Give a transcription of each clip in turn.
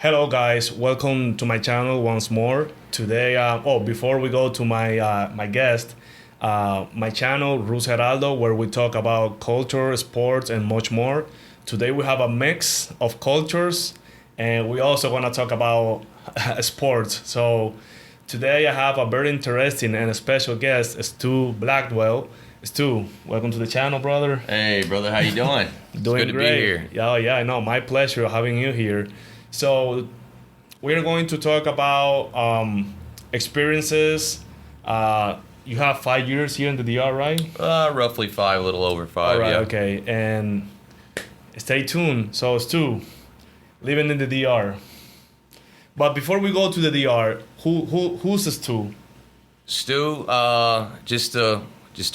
Hello, guys. Welcome to my channel once more. Today, before we go to my guest, my channel, Rus Heraldo, where we talk about culture, sports, and much more. Today, we have a mix of cultures, and we also want to talk about sports. So, today, I have a very interesting and a special guest, Stu Blackwell. Stu, welcome to the channel, brother. Hey, brother, how you doing? Doing good great. To be here. Yeah, I know. My pleasure having you here. So, we're going to talk about experiences. You have 5 years here in the DR, right? Roughly 5, a little over 5. All right, yeah. okay. And stay tuned. So, Stu, living in the DR. But before we go to the DR, who's Stu? Stu, just a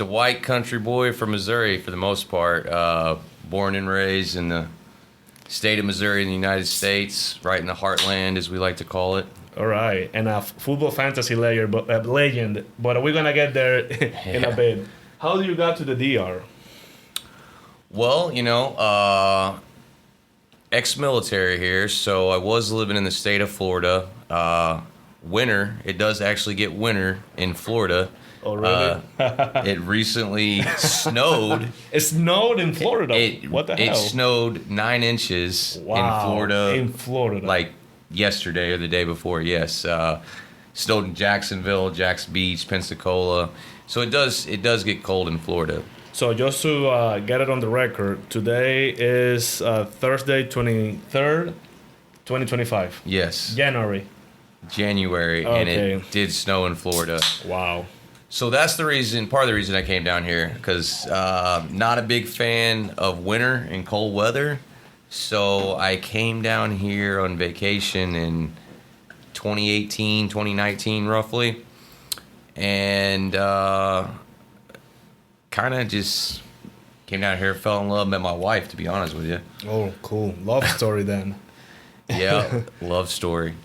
white country boy from Missouri for the most part. Born and raised in the state of Missouri in the United States, right in the heartland, as we like to call it. All right, and a football fantasy legend, but we're gonna get there in a bit. How do you got to the DR? Well, ex-military here, so I was living in the state of Florida. Winter, it does actually get winter in Florida. Oh, really? It recently snowed. It snowed in Florida. What the hell? It snowed 9 inches in Florida. In Florida. Like yesterday or the day before, yes. Snowed in Jacksonville, Jackson Beach, Pensacola. So it does get cold in Florida. So just to get it on the record, today is Thursday, 23rd, 2025. Yes. January. January, Okay. and it did snow in Florida. Wow. So that's part of the reason I came down here, because not a big fan of winter and cold weather. So I came down here on vacation in 2018, 2019 roughly. And kind of just came down here, fell in love, met my wife, to be honest with you. Oh, cool. Love story then. Yeah, love story.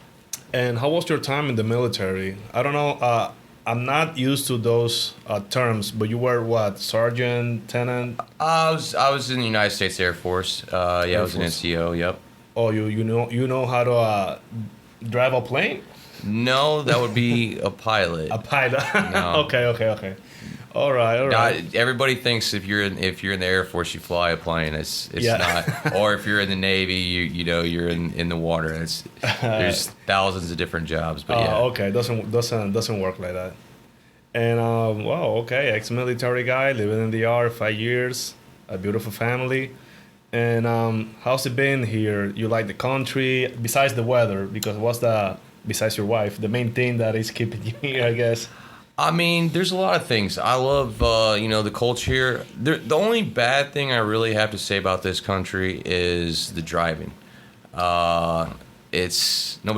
And how was your time in the military? I don't know. I'm not used to those terms, but you were what? Sergeant, lieutenant? I was in the United States Air Force. I was an Force. NCO. Yep. Oh, you know how to drive a plane? No, that would be a pilot. A pilot. No. Okay. All right. Everybody thinks if you're in the Air Force, you fly a plane. It's Yeah. not. Or if you're in the Navy, you're in the water. There's thousands of different jobs. But yeah. Okay. Doesn't work like that. And okay. Ex-military guy living in the R 5 years, a beautiful family. And how's it been here? You like the country besides the weather? Because besides your wife, the main thing that is keeping you here, I guess. I mean, there's a lot of things. I love, the culture here. The only bad thing I really have to say about this country is the driving. Nobody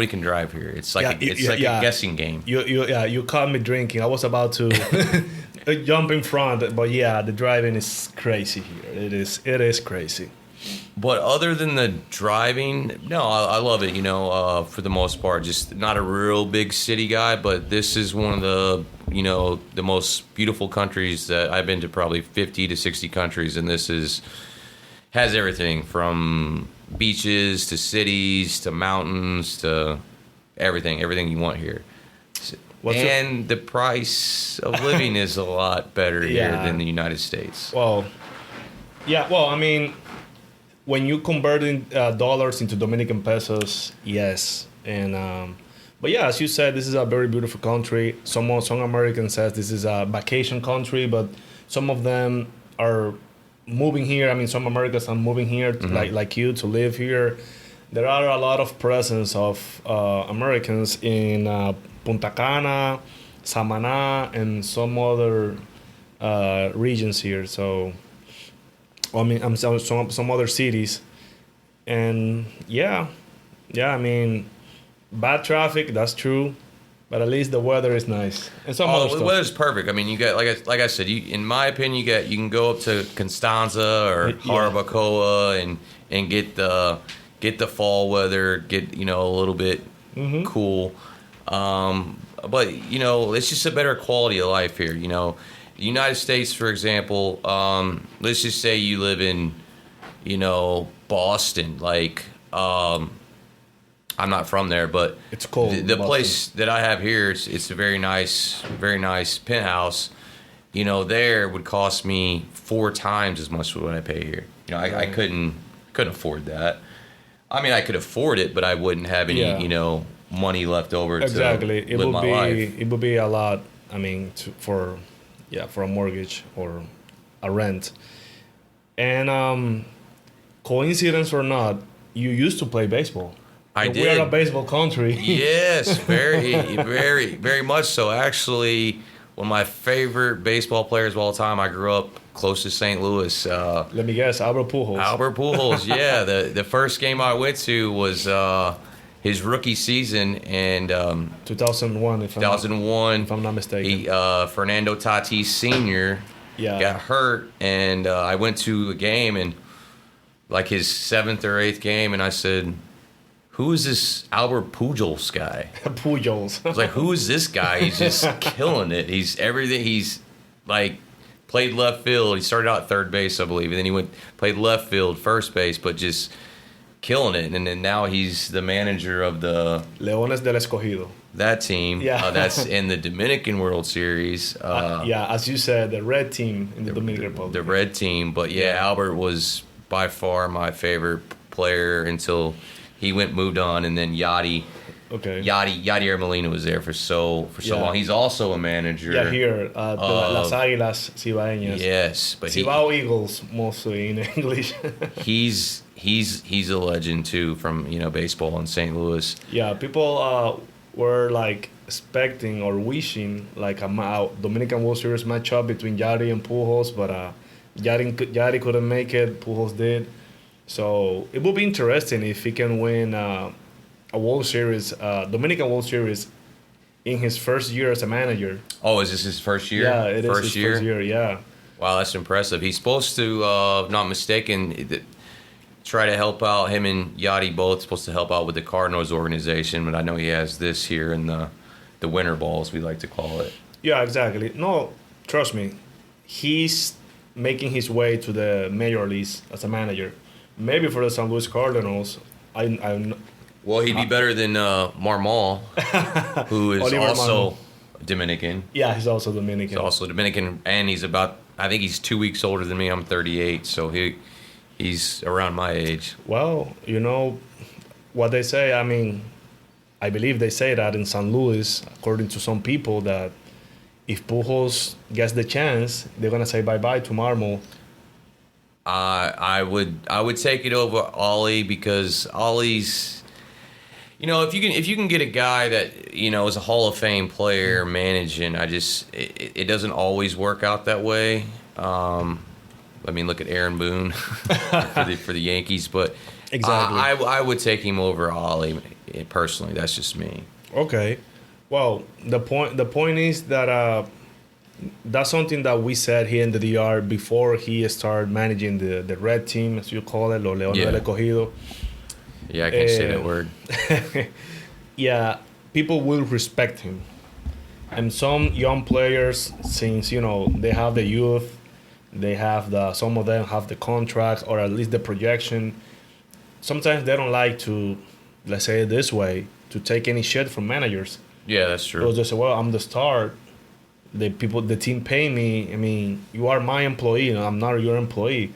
can drive here. It's like a guessing game. You caught me drinking. I was about to jump in front, but yeah, the driving is crazy here. It is crazy. But other than the driving, no, I love it, for the most part. Just not a real big city guy, but this is one of the most beautiful countries that I've been to, probably 50 to 60 countries, and this has everything from beaches to cities to mountains to everything you want here. The price of living is a lot better here than the United States. Well, I mean, when you converting dollars into Dominican pesos, yes. And but yeah, as you said, this is a very beautiful country. Some Americans says this is a vacation country, but some of them are moving here. I mean, some Americans are moving here, like you, to live here. There are a lot of presence of Americans in Punta Cana, Samaná, and some other regions here. So, I mean, some other cities, and yeah. I mean, bad traffic. That's true, but at least the weather is nice. And some other stuff. The weather's perfect. I mean, you get like I said, in my opinion, you can go up to Constanza or Jarabacoa and get the fall weather, get a little bit cool. But it's just a better quality of life here. The United States, for example, let's just say you live in, Boston, like I'm not from there, but It's cold. The place that I have here, it's a very nice penthouse. You know, there would cost me 4 times as much as what I pay here. You know, I couldn't afford that. I mean, I could afford it, but I wouldn't have any, you know, money left over to live my life. It would be a lot. I mean, for a mortgage or a rent. And coincidence or not, you used to play baseball. I did. We are a baseball country. Yes, very much so. Actually, one of my favorite baseball players of all time. I grew up close to St. Louis. Let me guess, Albert Pujols. Albert Pujols, yeah. The first game I went to was his rookie season, and 2001, if I'm not mistaken. Fernando Tatis Sr. got hurt, and I went to a game, and like his 7th or 8th game, and I said, who is this Albert Pujols guy? Pujols. I was like, who is this guy? He's just killing it. He's everything. He's like played left field. He started out at third base, I believe, and then he played left field, first base, but just killing it. And then now he's the manager of the Leones del Escogido. That team. Yeah. That's in the Dominican World Series. As you said, the red team in the Dominican Republic. The red team. But yeah, Albert was by far my favorite player until he moved on, and then Yadier Molina was there for so long. He's also a manager. Yeah, here Las Águilas Cibaeñas. Yes, but Cibao Eagles, mostly in English. he's a legend too from baseball in St. Louis. Yeah, people were like expecting or wishing like a Dominican World Series matchup between Yadi and Pujols, but Yadi couldn't make it. Pujols did. So it would be interesting if he can win a World Series, Dominican World Series, in his first year as a manager. Oh, is this his first year? Yeah, it is his first year. Yeah. Wow, that's impressive. He's supposed to, if not mistaken, try to help out. Him and Yachty both supposed to help out with the Cardinals organization, but I know he has this here in the winter ball, as we like to call it. Yeah, exactly. No, trust me, he's making his way to the major leagues as a manager. Maybe for the St. Louis Cardinals, well, he'd be better than Marmol, who is also Dominican. Yeah, he's also Dominican. He's also Dominican, and I think he's 2 weeks older than me. I'm 38, so he's around my age. Well, you know what they say. I mean, I believe they say that in St. Louis, according to some people, that if Pujols gets the chance, they're gonna say bye-bye to Marmol. I would take it over Ollie, because Ollie's, if you can get a guy that is a Hall of Fame player managing, it doesn't always work out that way. I mean, look at Aaron Boone for the Yankees, but exactly, I would take him over Ollie personally. That's just me. Okay, well, the point is that. That's something that we said here in the DR before he started managing the red team, as you call it, Los Leones del Escogido. Yeah, I can't say that word. Yeah, people will respect him. And some young players, since, they have the youth, some of them have the contracts or at least the projection. Sometimes they don't like to, let's say it this way, to take any shit from managers. Yeah, that's true. Because they say, well, I'm the star. The team pay me. I mean, you are my employee, I'm not your employee.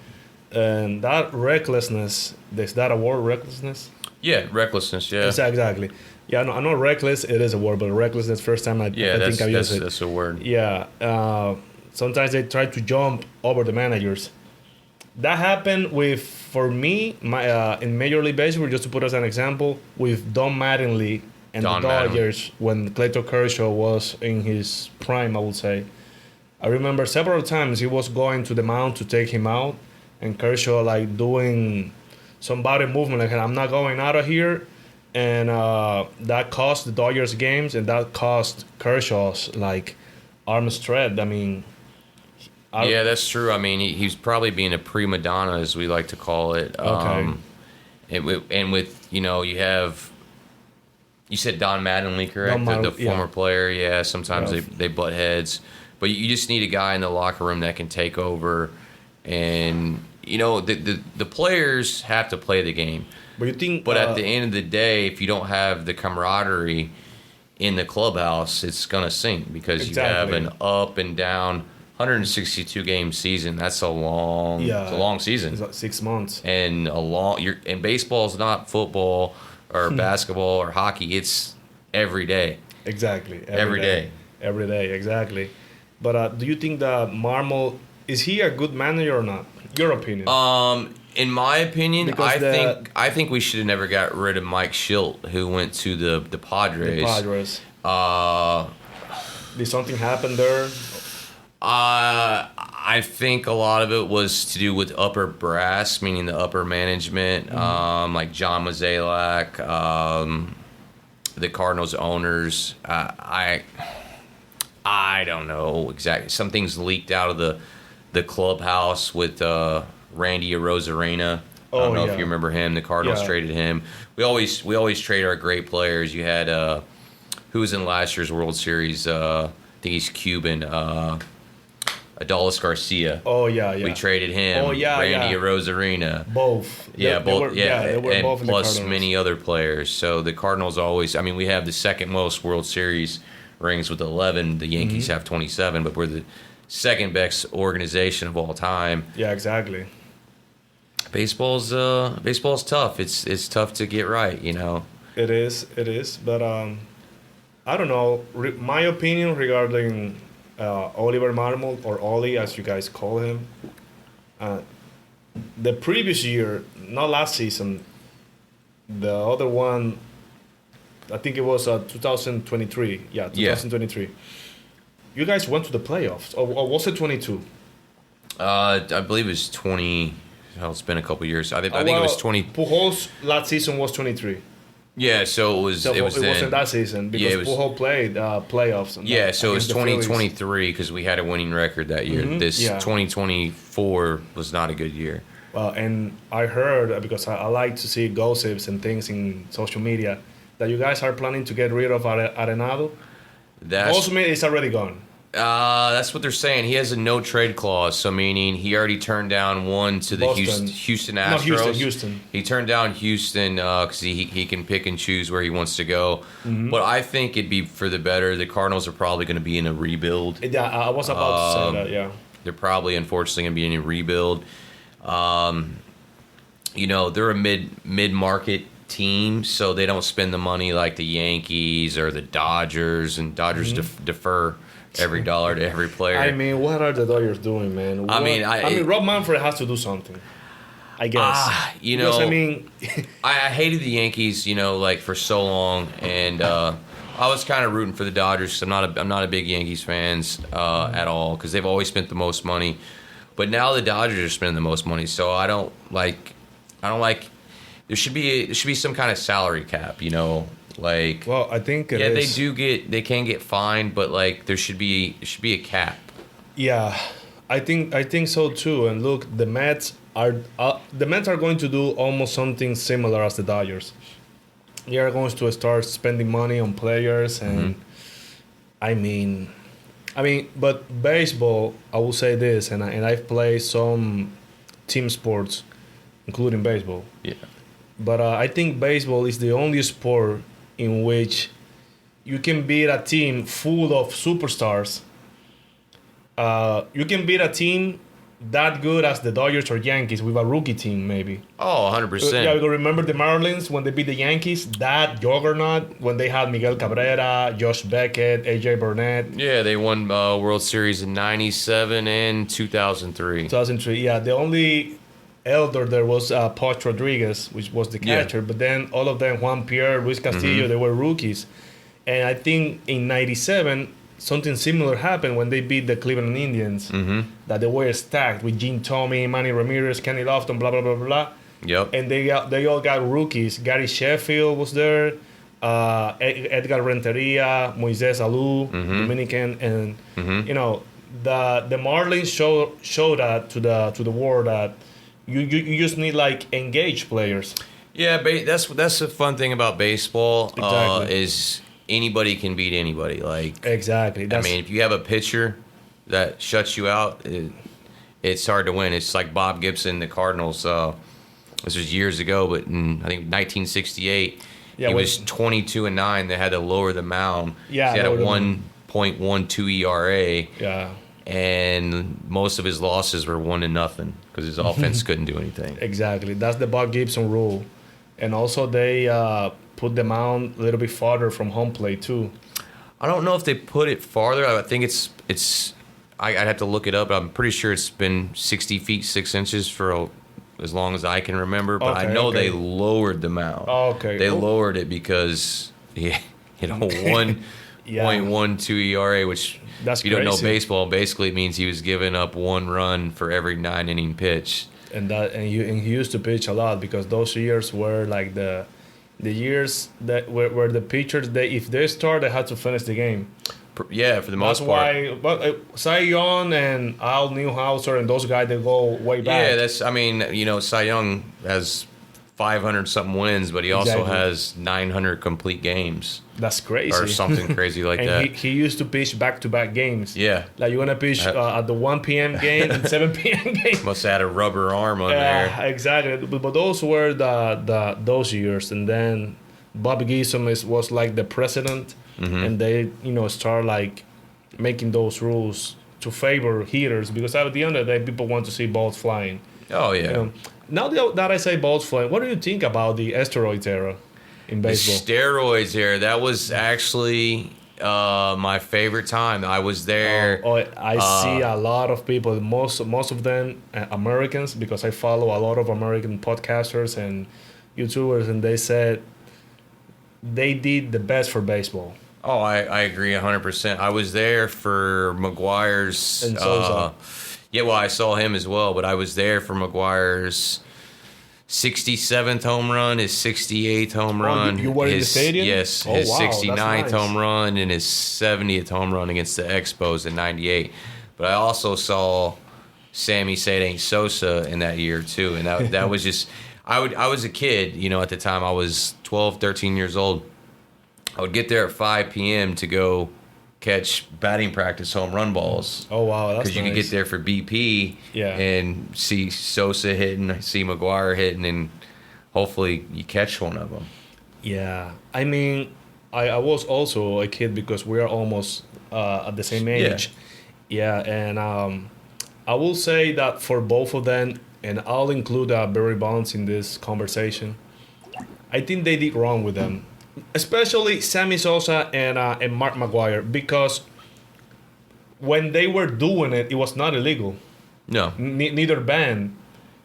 And that recklessness, is that a word, recklessness? Yeah, recklessness, yeah. Exactly. Yeah, I know reckless, it is a word, but recklessness, first time I think I've used it. That's a word. Yeah. Sometimes they try to jump over the managers. That happened for me, in Major League Baseball, just to put as an example, with Don Mattingly and the Dodgers when Clayton Kershaw was in his prime, I would say. I remember several times he was going to the mound to take him out, and Kershaw like doing some body movement like, I'm not going out of here. And that cost the Dodgers games, and that cost Kershaw's like arm strength. I mean... yeah, that's true. I mean, he's probably being a prima donna, as we like to call it. Okay. And with, you have... You said Don Mattingly, correct? The former player. Yeah, sometimes they butt heads. But you just need a guy in the locker room that can take over and the players have to play the game. But you think? But at the end of the day, if you don't have the camaraderie in the clubhouse, it's gonna sink because you have an up and down 162 game season. That's a long, it's a long season. It's like 6 months. And and baseball's not football or basketball or hockey. It's every day. Exactly. Every day. Every day. Exactly. But do you think that Marmol is he a good manager or not? Your opinion. In my opinion, I think we should have never got rid of Mike Schilt, who went to the Padres. The Padres. Did something happen there? I think a lot of it was to do with upper brass, meaning the upper management, like John Mozeliak, the Cardinals owners. I don't know exactly. Some things leaked out of the clubhouse with Randy Arozarena. I don't know if you remember him. The Cardinals traded him. We always trade our great players. You had who was in last year's World Series? I think he's Cuban. Adolis Garcia. Oh yeah. We traded him. Randy Arozarena. Both. They were both and plus many other players. So the Cardinals always. I mean, we have the second most World Series rings with 11. The Yankees have 27, but we're the second best organization of all time. Yeah, exactly. Baseball's tough. It's tough to get right. It is. But I don't know. My opinion regarding Oliver Marmol, or Oli as you guys call him, the previous year, not last season, the other one, I think it was 2023. Yeah, 2023. Yeah. You guys went to the playoffs, or was it 22? I believe it was 20. It's been a couple years. I think it was 20. Pujols last season was 23. Yeah, so it was. It wasn't that season because Pujols played playoffs. So it was 2023 because we had a winning record that year. This 2024 was not a good year. And I heard, because I like to see gossips and things in social media, that you guys are planning to get rid of Arenado. Ultimately, it's already gone. That's what they're saying. He has a no trade clause, so meaning he already turned down one to the Houston Astros. No, Houston. He turned down Houston because he can pick and choose where he wants to go. But I think it'd be for the better. The Cardinals are probably going to be in a rebuild. Yeah, I was about to say that. Yeah, they're probably unfortunately going to be in a rebuild. They're a mid market team, so they don't spend the money like the Yankees or the Dodgers, and Dodgers defer every dollar to every player. I mean, what are the Dodgers doing, man? Rob Manfred has to do something, I guess. Because, I hated the Yankees, for so long, and I was kind of rooting for the Dodgers because I'm not a big Yankees fans at all, because they've always spent the most money. But now the Dodgers are spending the most money, so I don't like. There should be some kind of salary cap, Well, I think it is. They can get fined, but there should be a cap. Yeah, I think so too. And look, the Mets are going to do almost something similar as the Dodgers. They are going to start spending money on players, and but baseball, I will say this, and I've played some team sports, including baseball. Yeah. But I think baseball is the only sport in which you can beat a team full of superstars. You can beat a team that good as the Dodgers or Yankees with a rookie team, maybe. Oh, 100%. Yeah, you remember the Marlins when they beat the Yankees? That juggernaut when they had Miguel Cabrera, Josh Beckett, A.J. Burnett. Yeah, they won World Series in 97 and 2003. 2003, yeah. The only elder there was Poch Rodriguez, which was the catcher. Yeah. But then all of them, Juan Pierre, Luis Castillo, they were rookies. And I think in 97, something similar happened when they beat the Cleveland Indians. That they were stacked with Gene Tomey, Manny Ramirez, Kenny Lofton, blah, blah, blah, blah. Yep. And they all got rookies. Gary Sheffield was there. Edgar Renteria, Moises Alou, Dominican. And, the Marlins show that to the world that you just need engaged players. Yeah, that's the fun thing about baseball. Exactly. Is anybody can beat anybody. Exactly. If you have a pitcher that shuts you out, it's hard to win. It's like Bob Gibson, the Cardinals. This was years ago, but in I think 1968, he was 22-9. They had to lower the mound. Yeah, he had a 1.12 ERA. Yeah. And most of his losses were 1-0 because his offense couldn't do anything. Exactly. That's the Bob Gibson rule. And also they put the mound a little bit farther from home plate too. I don't know if they put it farther. I think it's. I'd have to look it up. I'm pretty sure it's been 60 feet 6 inches for as long as I can remember. But I know they lowered the mound. Oh, okay. They lowered it because he hit a 1.12 ERA, which that's if you don't know baseball, basically means he was giving up 1 run for every 9-inning pitch. And he used to pitch a lot because those years were like the years that where the pitchers if they start, they had to finish the game. Yeah, for the most part. That's why Cy Young and Al Newhouser and those guys, they go way back. Yeah, Cy Young has 500-something wins, but he also has 900 complete games. That's crazy. Or something crazy like that. And he used to pitch back-to-back games. Yeah. Like, you're going to pitch at the 1 p.m. game and 7 p.m. game. Must have had a rubber arm on there. Yeah, exactly. But those were those years. And then Bob Gibson was like the president. Mm-hmm. And they, start like making those rules to favor hitters because at the end of the day, people want to see balls flying. Oh, yeah. Now that I say balls flying, what do you think about the steroids era in baseball? The steroids era, that was actually my favorite time. I was there. I see a lot of people, most of them Americans, because I follow a lot of American podcasters and YouTubers, and they said they did the best for baseball. Oh, I agree 100%. I was there for McGuire's. And Sosa. Yeah, well, I saw him as well, but I was there for McGuire's 67th home run, his 68th home run. You were in the stadium? Yes, his 69th home run, and his 70th home run against the Expos in 98. But I also saw Sammy Sosa in that year, too, and that was just... I was a kid, at the time. I was 12, 13 years old. I would get there at 5 p.m. to go catch batting practice home run balls. Oh, wow, that's nice. Because you could get there for BP and see Sosa hitting, see McGuire hitting, and hopefully you catch one of them. Yeah. I mean, I was also a kid because we are almost at the same age. Yeah, and I will say that for both of them, and I'll include Barry Bonds in this conversation, I think they did wrong with them. Especially Sammy Sosa and Mark McGwire, because when they were doing it, it was not illegal. No. Neither banned.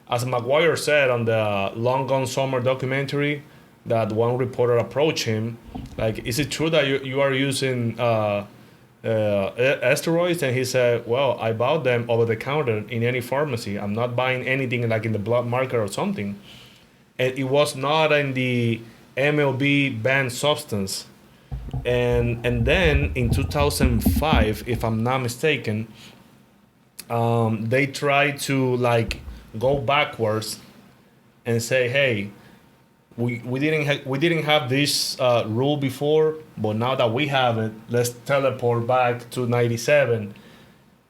As McGwire said on the Long Gone Summer documentary, that one reporter approached him, like, is it true that you are using steroids? And he said, well, I bought them over the counter in any pharmacy. I'm not buying anything like in the blood market or something. And it was not in the MLB banned substance. And then in 2005, if I'm not mistaken, they tried to like go backwards and say, hey, we didn't have this rule before, but now that we have it, let's teleport back to 97.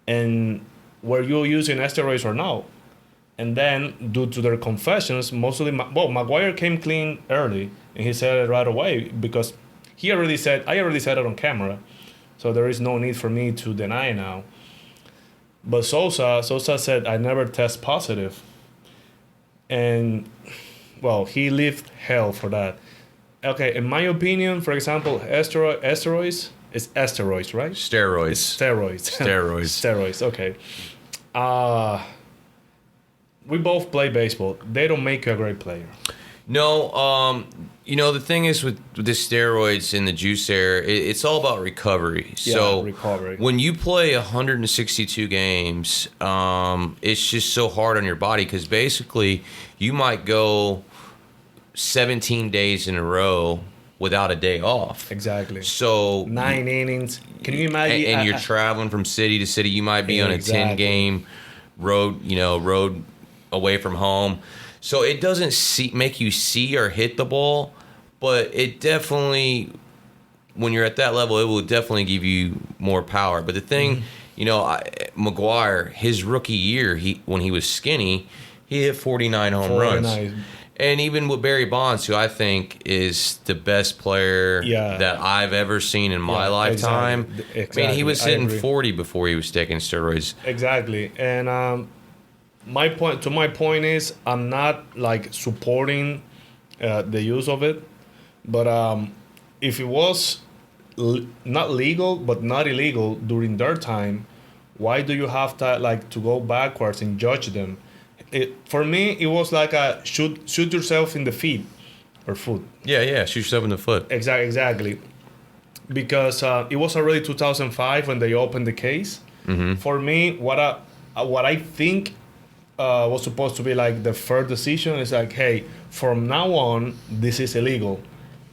And were you using steroids or no? And then, due to their confessions, McGwire came clean early, and he said it right away because I already said it on camera, so there is no need for me to deny it now. But Sosa said, I never test positive. And, well, he lived hell for that. Okay, in my opinion, for example, steroids is steroids, right? Steroids, okay. We both play baseball. They don't make you a great player. No, the thing is with the steroids in the juice era, it's all about recovery. So recovery. When you play 162 games, it's just so hard on your body because basically you might go 17 days in a row without a day off. Exactly. So 9 innings. Can you imagine? And you're traveling from city to city. You might be on a 10-game road away from home. So it doesn't make you see or hit the ball, but it definitely, when you're at that level, it will definitely give you more power. But the thing McGuire, his rookie year, when he was skinny, he hit 49 home runs. And even with Barry Bonds, who I think is the best player that I've ever seen in my lifetime. Exactly. I mean, he was hitting 40 before he was taking steroids. Exactly. And my point is, I'm not like supporting the use of it, but if it was not legal but not illegal during their time, why do you have to go backwards and judge them? For me, it was like a shoot yourself in the feet or foot. Yeah, shoot yourself in the foot. Exactly. Because it was already 2005 when they opened the case. Mm-hmm. For me, what I think was supposed to be like the fair decision is like, hey, from now on, this is illegal.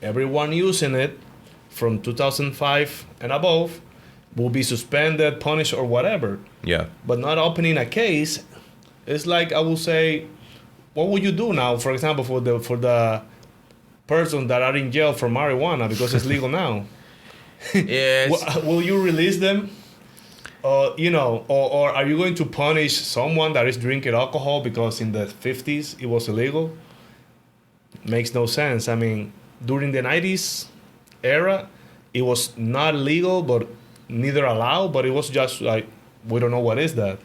Everyone using it from 2005 and above will be suspended, punished, or whatever. Yeah. But not opening a case. It's like I will say, what would you do now, for example, for the persons that are in jail for marijuana because it's legal now? Yes. Will you release them? Or are you going to punish someone that is drinking alcohol because in the 50s it was illegal? Makes no sense. I mean, during the 90s era, it was not legal, but neither allowed, but it was just like, we don't know what is that.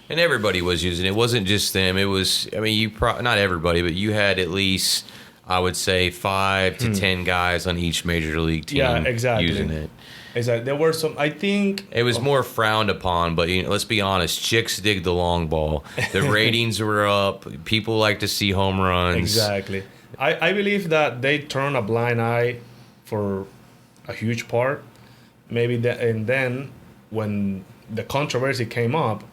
And everybody was using it. It wasn't just them. It was, I mean, not everybody, but you had at least, I would say, 5 to 10 guys on each major league team using it. Exactly. There were some, I think... It was more frowned upon, but let's be honest, chicks dig the long ball. The ratings were up. People like to see home runs. Exactly. I believe that they turned a blind eye for a huge part. And then when the controversy came up,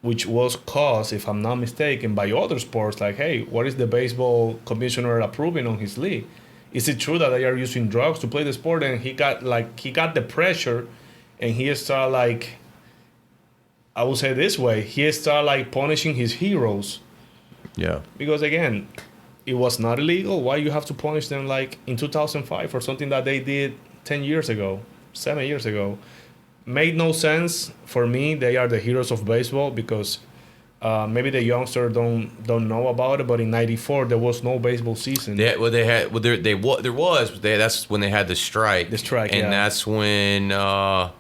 which was caused, if I'm not mistaken, by other sports, like, hey, what is the baseball commissioner approving on his league? Is it true that they are using drugs to play the sport? And he got the pressure, and he started I will say this way, he started punishing his heroes. Yeah. Because again, it was not illegal. Why you have to punish them in 2005 for something that they did 10 years ago, 7 years ago? Made no sense for me. They are the heroes of baseball because maybe the youngsters don't know about it. But in '94 there was no baseball season. There was. That's when they had the strike. And that's when man,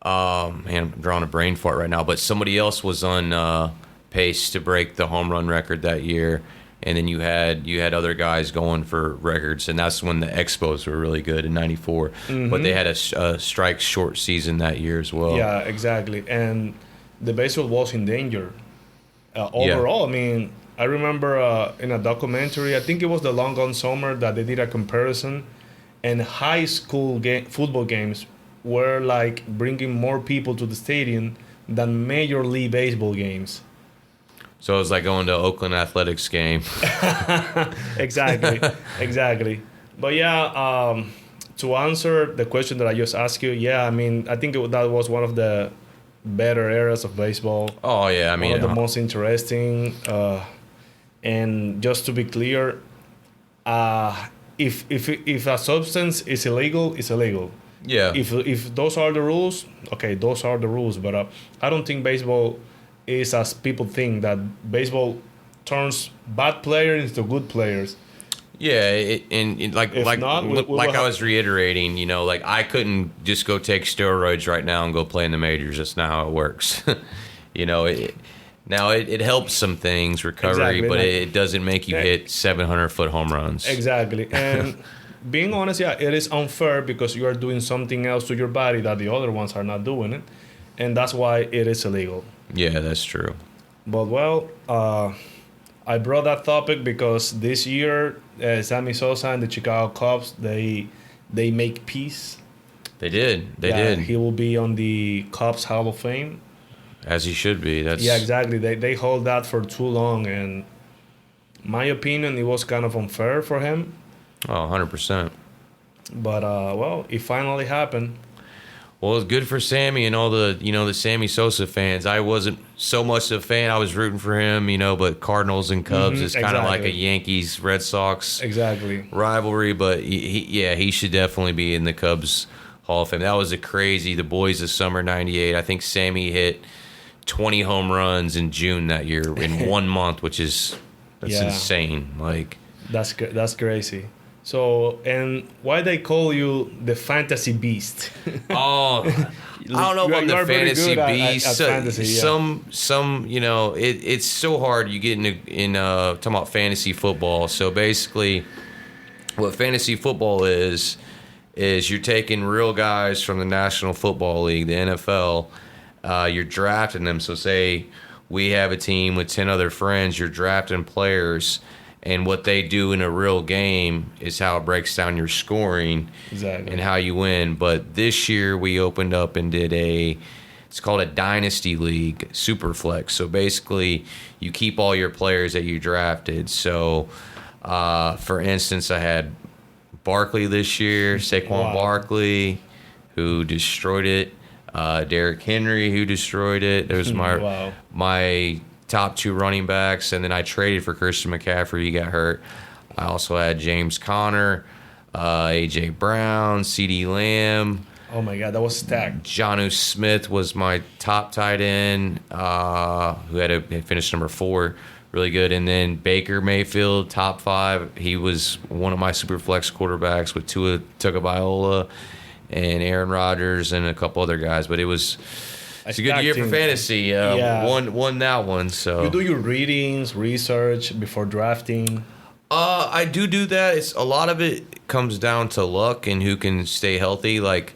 I'm drawing a brain fart right now. But somebody else was on pace to break the home run record that year. And then you had other guys going for records, and that's when the Expos were really good in '94. Mm-hmm. But they had a strike short season that year as well. Yeah, exactly. And the baseball was in danger overall. I mean, I remember in a documentary, I think it was the Long Gone Summer, that they did a comparison, and high school football games were bringing more people to the stadium than Major League Baseball games. So it was like going to Oakland Athletics game. Exactly. But yeah, to answer the question that I just asked you, I mean, I think that was one of the better eras of baseball. Oh yeah, I mean, one of the most interesting. And just to be clear, if a substance is illegal, it's illegal. Yeah. If those are the rules, okay, those are the rules. But I don't think baseball is as people think, that baseball turns bad players into good players. Yeah, I was reiterating, I couldn't just go take steroids right now and go play in the majors. That's not how it works. It helps some things, recovery, but it doesn't make you hit 700-foot home runs. Exactly. And being honest, it is unfair because you are doing something else to your body that the other ones are not doing it. And that's why it is illegal. Yeah, that's true. But, I brought that topic because this year, Sammy Sosa and the Chicago Cubs, they make peace. They did. They did. He will be on the Cubs Hall of Fame. As he should be. Yeah, exactly. They hold that for too long. And my opinion, it was kind of unfair for him. Oh, 100%. But, it finally happened. Well, it's good for Sammy and all the Sammy Sosa fans. I wasn't so much a fan. I was rooting for him, but Cardinals and Cubs is kind of like a Yankees Red Sox rivalry. But he should definitely be in the Cubs Hall of Fame. That was the Boys of Summer '98. I think Sammy hit 20 home runs in June that year in 1 month, which is insane. Like that's crazy. So, and why they call you the fantasy beast? Oh, I don't know if I'm the fantasy beast. At fantasy, Some, it's so hard. You get in talking about fantasy football. So basically, what fantasy football is you're taking real guys from the National Football League, the NFL. You're drafting them. So say we have a team with 10 other friends. You're drafting players. And what they do in a real game is how it breaks down your scoring and how you win. But this year we opened up and did it's called a Dynasty League, Superflex. So basically you keep all your players that you drafted. So, for instance, I had Barkley this year, Saquon Barkley, who destroyed it. Derrick Henry, who destroyed it. There was my top 2 running backs, and then I traded for Christian McCaffrey. He got hurt. I also had James Conner, A.J. Brown, C.D. Lamb. Oh, my God, that was stacked. Jonnu Smith was my top tight end, who had finished number 4. Really good. And then Baker Mayfield, top 5. He was one of my super flex quarterbacks with Tua Tagovailoa and Aaron Rodgers and a couple other guys. But it's a good year for fantasy. Won that one. So you do your readings, research before drafting. I do that. It's a lot of it comes down to luck and who can stay healthy. Like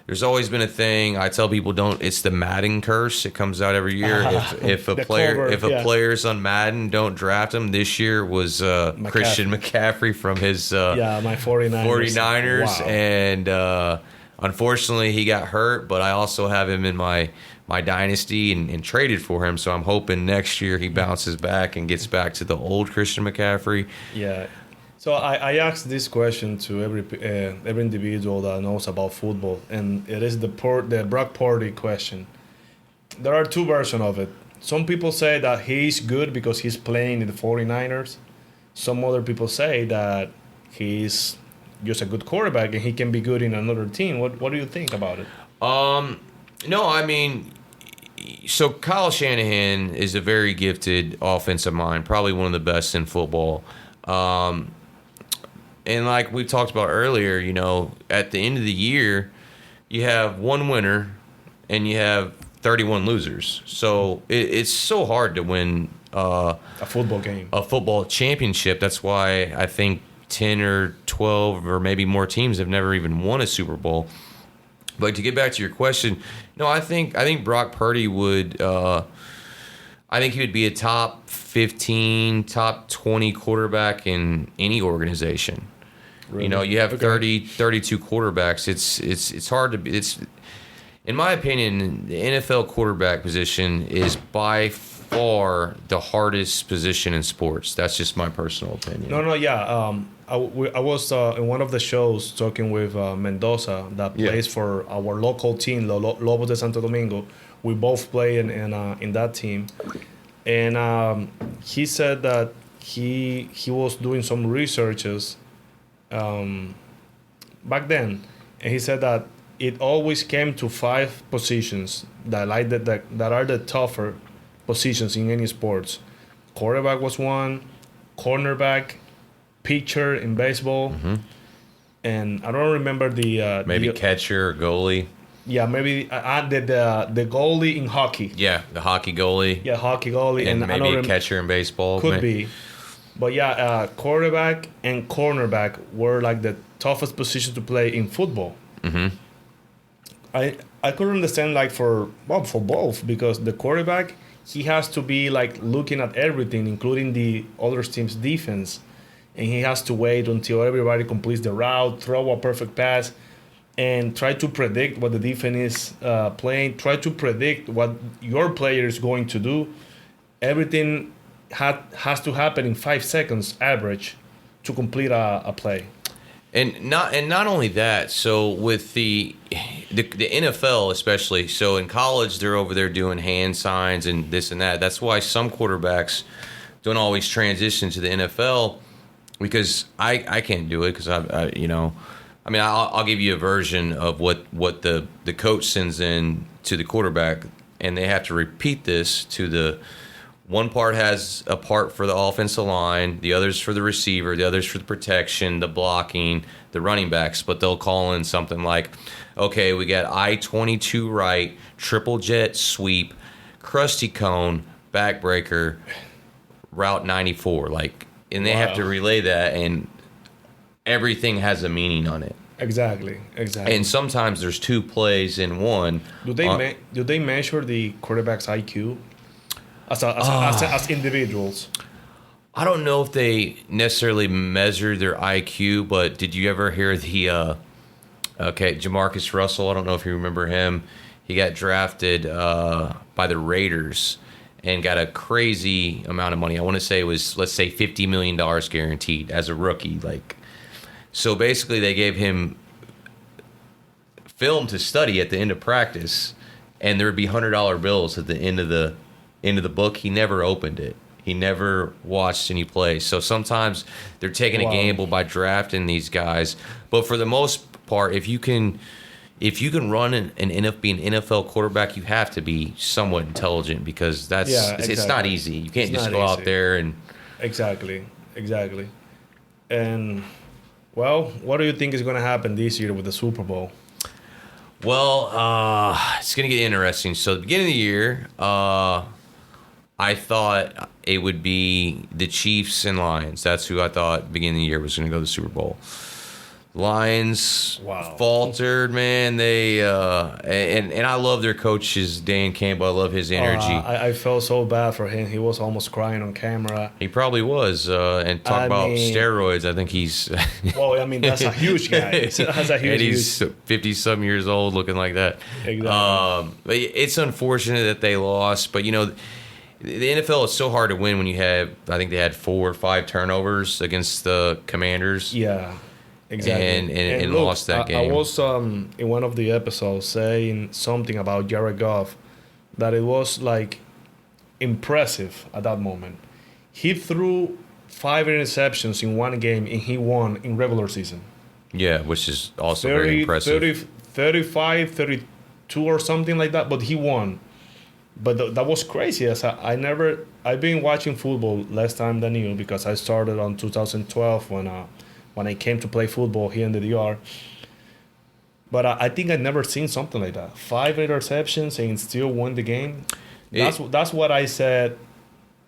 there's always been a thing I tell people it's the Madden curse. It comes out every year. If a player's on Madden, don't draft him. This year was Christian McCaffrey from his my 49ers. Wow. And unfortunately, he got hurt, but I also have him in my dynasty and traded for him. So I'm hoping next year he bounces back and gets back to the old Christian McCaffrey. Yeah. So I asked this question to every individual that knows about football, and it is the Brock Purdy question. There are 2 versions of it. Some people say that he's good because he's playing in the 49ers. Some other people say that he's just a good quarterback and he can be good in another team. What do you think about it? No, I mean, so Kyle Shanahan is a very gifted offensive mind, probably one of the best in football. And like we talked about earlier, at the end of the year, you have 1 winner and you have 31 losers. So it's so hard to win a football game, a football championship. That's why I think 10 or 12 or maybe more teams have never even won a Super Bowl. But to get back to your question, no, I think Brock Purdy would. I think he would be a top 15, top 20 quarterback in any organization. Really? You have 32 quarterbacks. It's hard to be. In my opinion, the NFL quarterback position is by far the hardest position in sports. That's just my personal opinion. I was in one of the shows talking with Mendoza that plays for our local team, Lobos de Santo Domingo. We both play in that team, and he said that he was doing some researches back then, and he said that it always came to 5 positions that are the tougher positions in any sports. Quarterback was one, cornerback, pitcher in baseball, and I don't remember the catcher or goalie. Yeah, maybe the goalie in hockey. Yeah, the hockey goalie. Yeah, hockey goalie, and maybe a catcher in baseball. Could be, but quarterback and cornerback were like the toughest positions to play in football. I could understand for both, because the quarterback, he has to be like looking at everything, including the other team's defense. And he has to wait until everybody completes the route, throw a perfect pass, and try to predict what the defense is playing. Try to predict what your player is going to do. Everything has to happen in 5 seconds average to complete a play. And not only that. So with the NFL especially, so in college they're over there doing hand signs and this and that. That's why some quarterbacks don't always transition to the NFL, because I can't do it, because I mean, I'll give you a version of what the coach sends in to the quarterback, and they have to repeat this to the one part has a part for the offensive line, the others for the receiver, the others for the protection, the blocking, the running backs. But they'll call in something like, okay, we got I-22 right, triple jet sweep, crusty cone, backbreaker, route 94. Like, and they have to relay that, and everything has a meaning on it. Exactly. And sometimes there's two plays in one. Do they measure the quarterback's IQ as individuals? I don't know if they necessarily measure their IQ, but did you ever hear the Jamarcus Russell? I don't know if you remember him. He got drafted by the Raiders and got a crazy amount of money. I want to say it was, let's say, $50 million guaranteed as a rookie. So basically, they gave him film to study at the end of practice, and there would be $100 bills at the end of the book. He never opened it. He never watched any plays. So sometimes they're taking a gamble by drafting these guys. But for the most part, if you can run be an NFL quarterback, you have to be somewhat intelligent, because it's not easy. You can't just go out there and exactly. And well, what do you think is going to happen this year with the Super Bowl? Well, it's going to get interesting. So at the beginning of the year, I thought it would be the Chiefs and Lions. That's who I thought at the beginning of the year was going to go to the Super Bowl. Lions faltered, man. They and I love their coaches, Dan Campbell. I love his energy. I felt so bad for him. He was almost crying on camera. He probably was. And talk about steroids. I think he's. Well, I mean, that's a huge guy. That's a huge. And he's 50-some years old, looking like that. Exactly. But it's unfortunate that they lost. But the NFL is so hard to win when you have. I think they had 4 or 5 turnovers against the Commanders. Yeah. Exactly. And look, lost that game. I was in one of the episodes saying something about Jared Goff, that it was impressive at that moment. He threw 5 interceptions in one game, and he won in regular season. Yeah, which is also very impressive. 35, 32 or something like that, but he won. But that was crazy. I've been watching football less time than you, because I started on 2012 when I came to play football here in the DR. But I think I'd never seen something like that. 5 interceptions and still won the game. That's what I said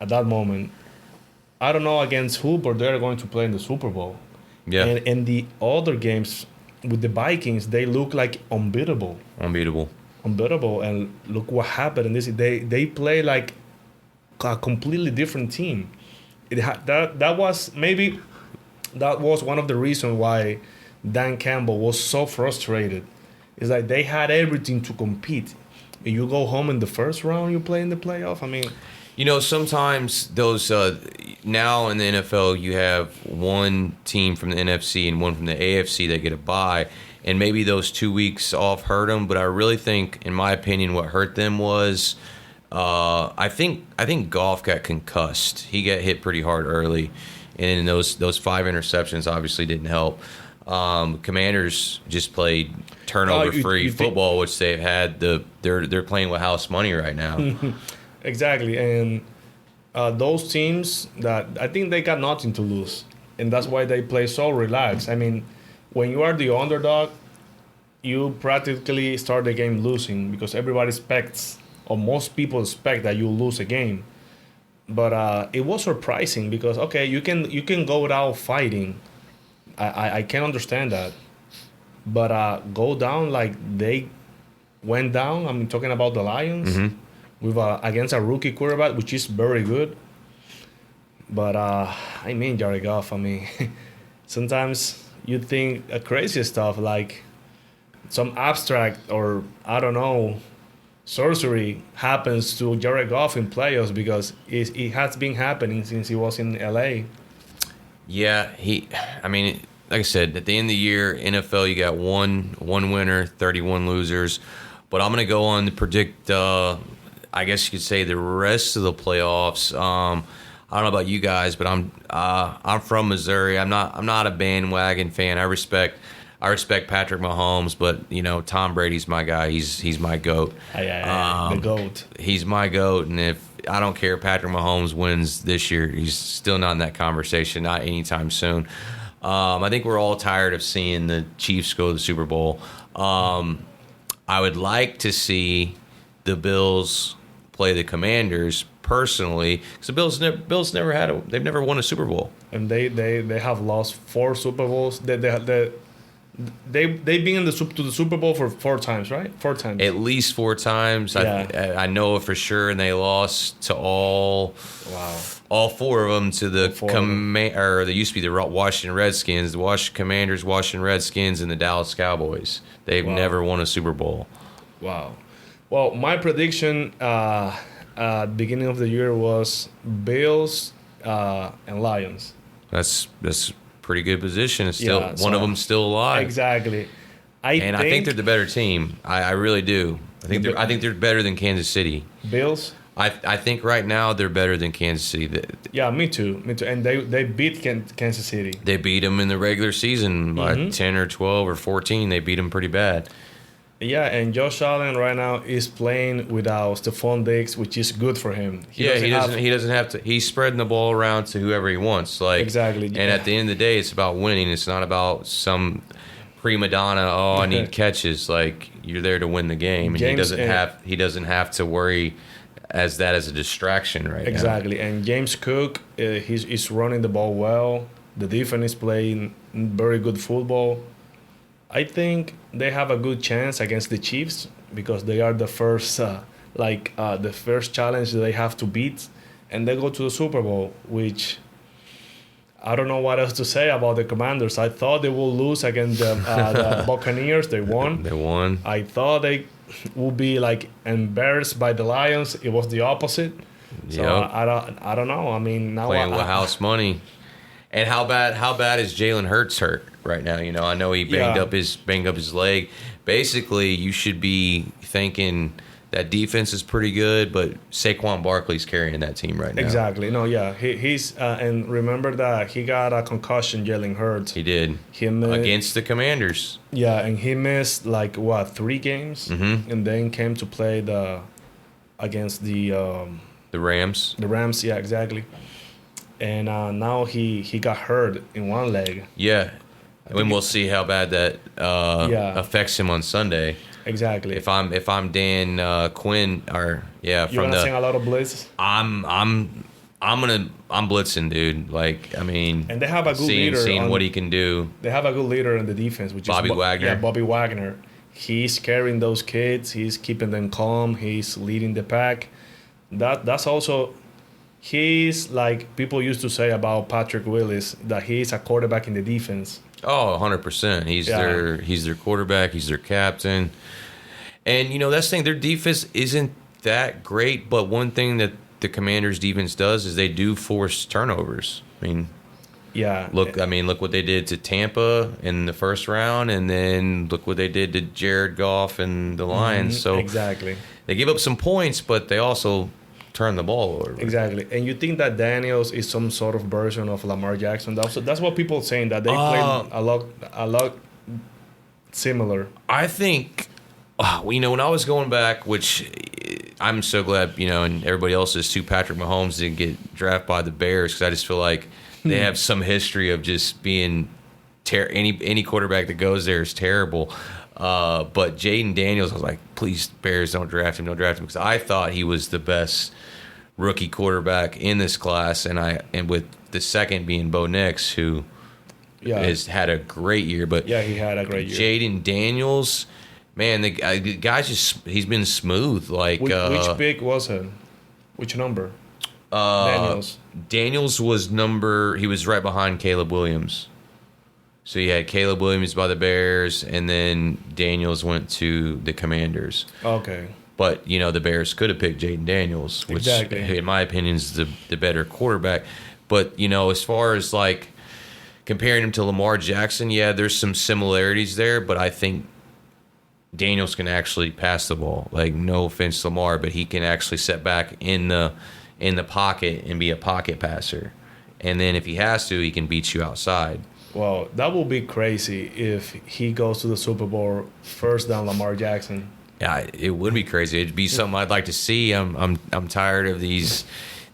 at that moment. I don't know against who, but they're going to play in the Super Bowl. Yeah. And the other games with the Vikings, they look like unbeatable. And look what happened. And they play like a completely different team. That was one of the reasons why Dan Campbell was so frustrated. Is that they had everything to compete. If you go home in the first round, you play in the playoff. I mean, sometimes those now in the NFL, you have one team from the NFC and one from the AFC that get a bye, and maybe those 2 weeks off hurt them. But I really think, in my opinion, what hurt them was I think Goff got concussed. He got hit pretty hard early. And those 5 interceptions obviously didn't help. Commanders just played turnover-free football, which they've had. They're playing with house money right now. Exactly, and those teams that I think they got nothing to lose, and that's why they play so relaxed. I mean, when you are the underdog, you practically start the game losing, because everybody expects, or most people expect, that you lose a game. But it was surprising, because you can go without fighting. I can understand that, but go down like they went down. I'm talking about the Lions with against a rookie quarterback, which is very good. But Jared Goff. Sometimes you think crazy stuff, like some abstract, or I don't know, sorcery happens to Jared Goff in playoffs, because it has been happening since he was in LA. Yeah, like I said, at the end of the year, NFL, you got one winner, 31 losers. But I'm going to go on to predict, I guess you could say, the rest of the playoffs. I don't know about you guys, but I'm from Missouri. I'm not a bandwagon fan. I respect I respect Patrick Mahomes, but Tom Brady's my guy. He's my GOAT. The GOAT. He's my GOAT, and if I don't care if Patrick Mahomes wins this year, he's still not in that conversation, not anytime soon. I think we're all tired of seeing the Chiefs go to the Super Bowl. I would like to see the Bills play the Commanders personally, because the Bills never they've never won a Super Bowl, and they have lost 4 Super Bowls. They've been to the Super Bowl for 4 times, right? 4 times. At least 4 times. Yeah. I know it for sure, and they lost to all 4 of them to the or they used to be the Washington Redskins, the Washington Commanders, Washington Redskins, and the Dallas Cowboys. They've never won a Super Bowl. Wow. Well, my prediction beginning of the year was Bills and Lions. That's pretty good position. It's still one of them still alive. Exactly. I think they're the better team. I really do. I think they're better than Kansas City. Bills. I think right now they're better than Kansas City. Yeah, me too. And they beat Kansas City. They beat them in the regular season by 10 or 12 or 14. They beat them pretty bad. Yeah, and Josh Allen right now is playing without Stephon Diggs, which is good for him. He doesn't have to. He's spreading the ball around to whoever he wants. Exactly. And at the end of the day, it's about winning. It's not about some prima donna. Oh, I need catches. You're there to win the game, and he doesn't have to worry as a distraction right now. Exactly. And James Cook, he's running the ball well. The defense is playing very good football. I think they have a good chance against the Chiefs because they are the first, the first challenge they have to beat, and they go to the Super Bowl, which I don't know what else to say about the Commanders. I thought they will lose against the Buccaneers. They won. I thought they would be embarrassed by the Lions. It was the opposite. So I don't know. I mean, now playing with house money. And how bad is Jalen Hurts hurt right now? I know he banged up his leg. Basically, you should be thinking that defense is pretty good, but Saquon Barkley's carrying that team right now. Exactly. No, yeah, he's and remember that he got a concussion. Jalen Hurts. He did. Against the Commanders. Yeah, and he missed 3 games, and then came to play against the Rams. The Rams. Yeah, exactly. And now he got hurt in one leg. Yeah. And we'll see how bad that affects him on Sunday. Exactly. If I'm Dan Quinn you're gonna sing a lot of blitz. I'm blitzing, dude. And they have a good leader. Seeing what he can do. They have a good leader in the defense, which Bobby is Wagner. Yeah, Bobby Wagner. He's carrying those kids. He's keeping them calm. He's leading the pack. That's also. He's people used to say about Patrick Willis that he's a quarterback in the defense. Oh, 100%. He's their quarterback. He's their captain. And, that's the thing. Their defense isn't that great, but one thing that the Commanders' defense does is they do force turnovers. Look what they did to Tampa in the first round, and then look what they did to Jared Goff and the Lions. So exactly. They give up some points, but they also turn the ball over. Exactly. And you think that Daniels is some sort of version of Lamar Jackson? That's what people are saying, that they played a lot similar. I think, when I was going back, which I'm so glad, and everybody else is too, Patrick Mahomes didn't get drafted by the Bears, because I just feel like they have some history of just being any quarterback that goes there is terrible. But Jaden Daniels, I was like, please, Bears, don't draft him, because I thought he was the best rookie quarterback in this class, and with the second being Bo Nix, who has had a great year. But yeah, he had a great year. Jaden Daniels, man, the guy's he's been smooth. Which pick was it? Which number? Daniels was he was right behind Caleb Williams. So you had Caleb Williams by the Bears, and then Daniels went to the Commanders. Okay. But, the Bears could have picked Jaden Daniels, which, in my opinion, is the better quarterback. But, as far as, comparing him to Lamar Jackson, yeah, there's some similarities there, but I think Daniels can actually pass the ball. No offense to Lamar, but he can actually set back in the pocket and be a pocket passer. And then if he has to, he can beat you outside. Well, that would be crazy if he goes to the Super Bowl first down Lamar Jackson. Yeah, it would be crazy. It'd be something I'd like to see. I'm tired of these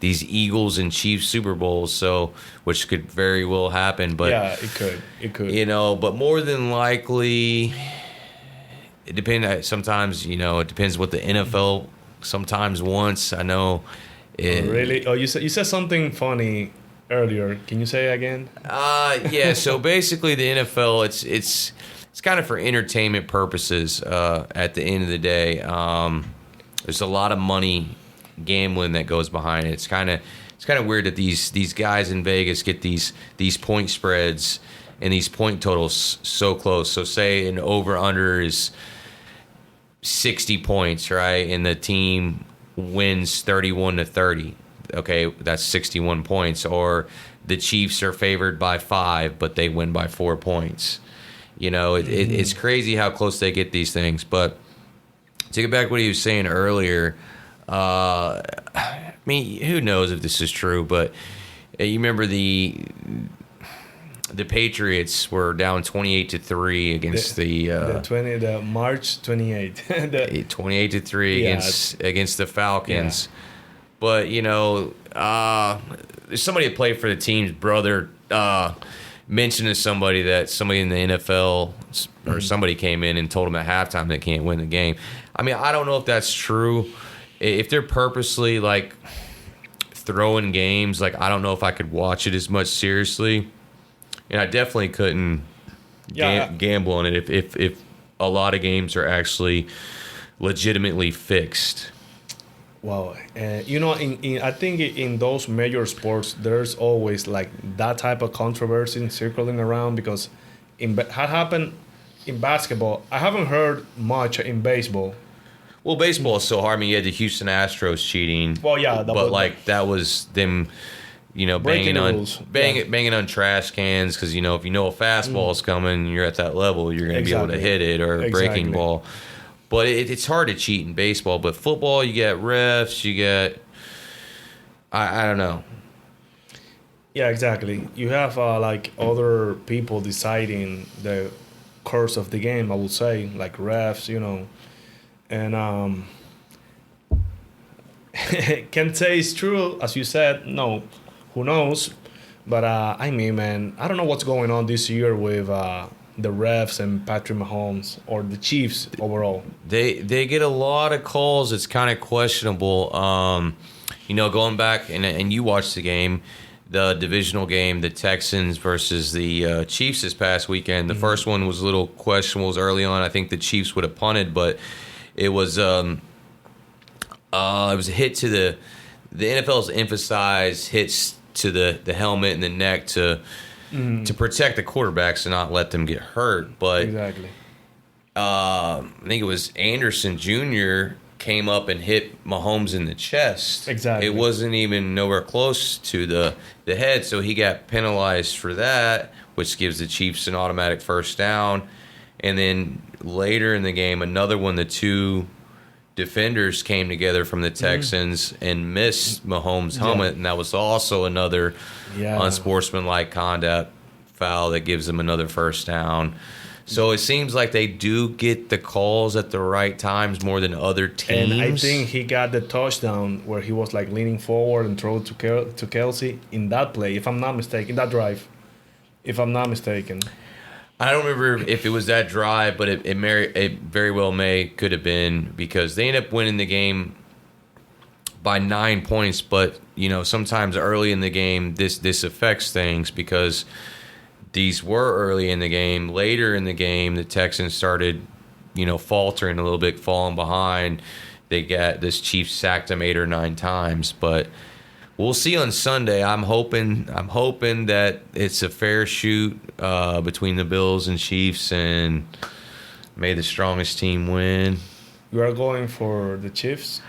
Eagles and Chiefs Super Bowls, so which could very well happen. But yeah, it could. It could. You know, but more than likely, it depends. Sometimes, you know, it depends what the NFL sometimes wants. I know. Really? Oh, you said something funny earlier. Can you say it again? Yeah. So basically, the NFL, it's kind of for entertainment purposes. At the end of the day, there's a lot of money gambling that goes behind it. It's kind of weird that these guys in Vegas get these point spreads and these point totals so close. So say an over under is 60 points, right? And the team wins 31-30. Okay, that's 61 points. Or the Chiefs are favored by 5, but they win by 4 points. You know, it's crazy how close they get these things. But to get back to what he was saying earlier, I mean, who knows if this is true, but you remember the Patriots were down 28-3 against the March 28th. 28-3 against the Falcons. Yeah. But, you know, there's somebody that played for the team's brother mentioned to somebody that somebody in the NFL or somebody came in and told them at halftime they can't win the game. I mean, I don't know if that's true. If they're purposely, like, throwing games, like, I don't know if I could watch it as much seriously. And I definitely couldn't gamble on it if a lot of games are actually legitimately fixed. Wow. You know, I think in those major sports, there's always, like, that type of controversy circling around because had happened in basketball. I haven't heard much in baseball. Well, baseball is so hard. I mean, you had the Houston Astros cheating. Well, yeah. That was them, you know, banging on trash cans because, you know, if you know a fastball is coming, you're at that level, you're going to be able to hit it, or a breaking ball. But it's hard to cheat in baseball. But football, you get refs, you get, I don't know. Yeah, exactly. You have, like, other people deciding the course of the game, I would say, like refs, you know. And can't say it's true, as you said. No, who knows? But I mean, man, I don't know what's going on this year with the refs and Patrick Mahomes or the Chiefs overall. They get a lot of calls. It's kind of questionable. You know, going back and you watched the game, the divisional game, the Texans versus the Chiefs this past weekend. The first one was a little questionable. It was early on. I think the Chiefs would have punted, but it was a hit to the NFL's emphasized hits to the helmet and the neck to protect the quarterbacks and not let them get hurt. But exactly, I think it was Anderson Jr. came up and hit Mahomes in the chest. Exactly, it wasn't even nowhere close to the head, so he got penalized for that, which gives the Chiefs an automatic first down. And then later in the game, another one, the two defenders came together from the Texans and missed Mahomes' helmet, and that was also another unsportsmanlike conduct foul that gives them another first down. So it seems like they do get the calls at the right times more than other teams. And I think he got the touchdown where he was, like, leaning forward and throw to Kelsey in that play, if I'm not mistaken, that drive, if I'm not mistaken. I don't remember if it was that drive, but it very well could have been, because they ended up winning the game by 9 points. But, you know, sometimes early in the game, this affects things because these were early in the game. Later in the game, the Texans started, you know, faltering a little bit, falling behind. They got this Chiefs sacked them 8 or 9 times, but we'll see on Sunday. I'm hoping that it's a fair shoot between the Bills and Chiefs, and may the strongest team win. You are going for the Chiefs?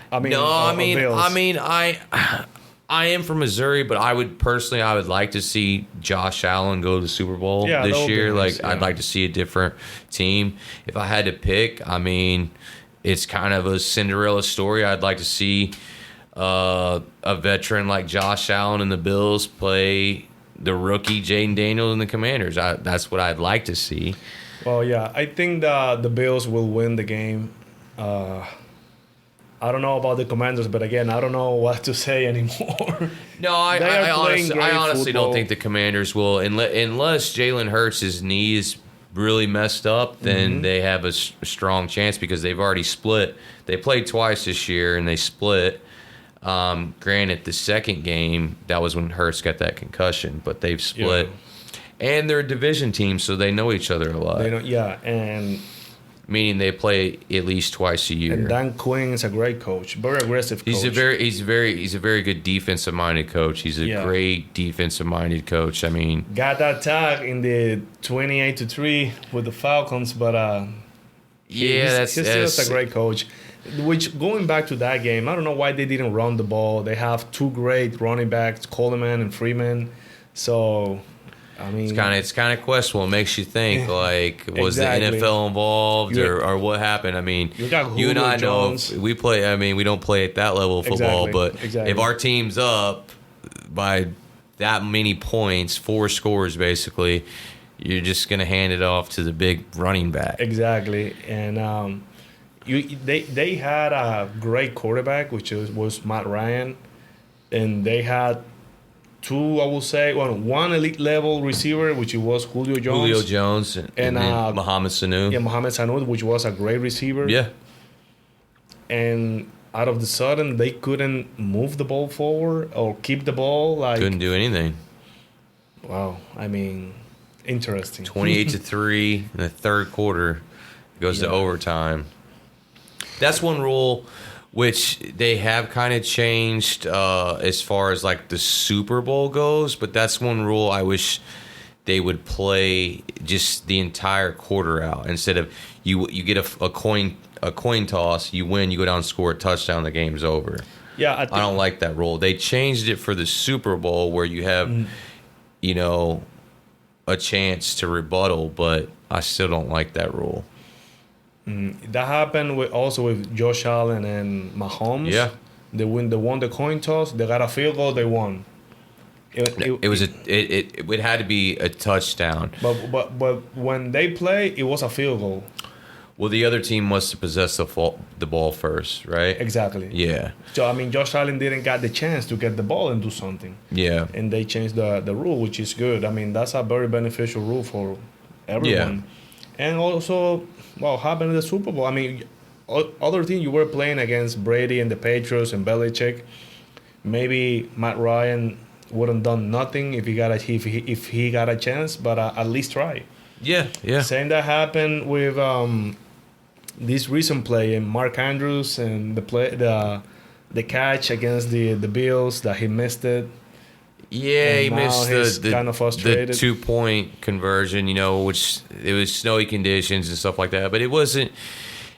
I am from Missouri, but I would like to see Josh Allen go to the Super Bowl this year. Nice, I'd like to see a different team. If I had to pick, I mean, it's kind of a Cinderella story. I'd like to see a veteran like Josh Allen and the Bills play the rookie Jaden Daniels and the Commanders. That's what I'd like to see. Well, yeah, I think the Bills will win the game. I don't know about the Commanders, but again, I don't know what to say anymore. No, I honestly football. don't think the Commanders will, unless Jalen Hurts' knee is really messed up, then they have a strong chance because they've already split. They played twice this year, and they split. Granted, the second game, that was when Hurts got that concussion, but they've split. Yeah. And they're a division team, so they know each other a lot. They don't, yeah, and meaning they play at least twice a year. And Dan Quinn is a great coach, very aggressive coach. He's a very good defensive minded coach. He's a great defensive minded coach. I mean, got that tag in the 28-3 with the Falcons, but he's just a great coach. Which, going back to that game, I don't know why they didn't run the ball. They have two great running backs, Coleman and Freeman. So, I mean, it's kind of questionable. It makes you think, like, was the NFL involved or what happened? I mean, you and I know we play. I mean, we don't play at that level of football, but if our team's up by that many points, 4 scores basically, you're just gonna hand it off to the big running back. Exactly, and they had a great quarterback, which was Matt Ryan, and they had two, I will say, one elite level receiver, which was Julio Jones. And Mohamed Sanu. Yeah, Mohamed Sanu, which was a great receiver. Yeah. And out of the sudden, they couldn't move the ball forward or keep the ball. Couldn't do anything. Wow. I mean, interesting. 28-3 in the third quarter. It goes to overtime. That's one rule which they have kind of changed as far as like the Super Bowl goes, but that's one rule I wish they would play just the entire quarter out instead of you get a coin toss, you win, you go down and score a touchdown, the game's over. Yeah, I don't like that rule. They changed it for the Super Bowl where you have a chance to rebuttal, but I still don't like that rule. That happened also with Josh Allen and Mahomes. Yeah, they won the coin toss. They got a field goal. They won. It had to be a touchdown. But when they play, it was a field goal. Well, the other team must have possessed the ball first, right? Exactly. Yeah. So I mean, Josh Allen didn't get the chance to get the ball and do something. Yeah. And they changed the rule, which is good. I mean, that's a very beneficial rule for everyone. Yeah. And also, happened in the Super Bowl. I mean, other team you were playing against Brady and the Patriots and Belichick. Maybe Matt Ryan wouldn't done nothing if he got a chance, but at least try. Yeah. Same that happened with this recent play in Mark Andrews and the catch against the Bills that he missed it. Yeah, he missed the kind of frustrated. The 2-point conversion, which it was snowy conditions and stuff like that. But it wasn't,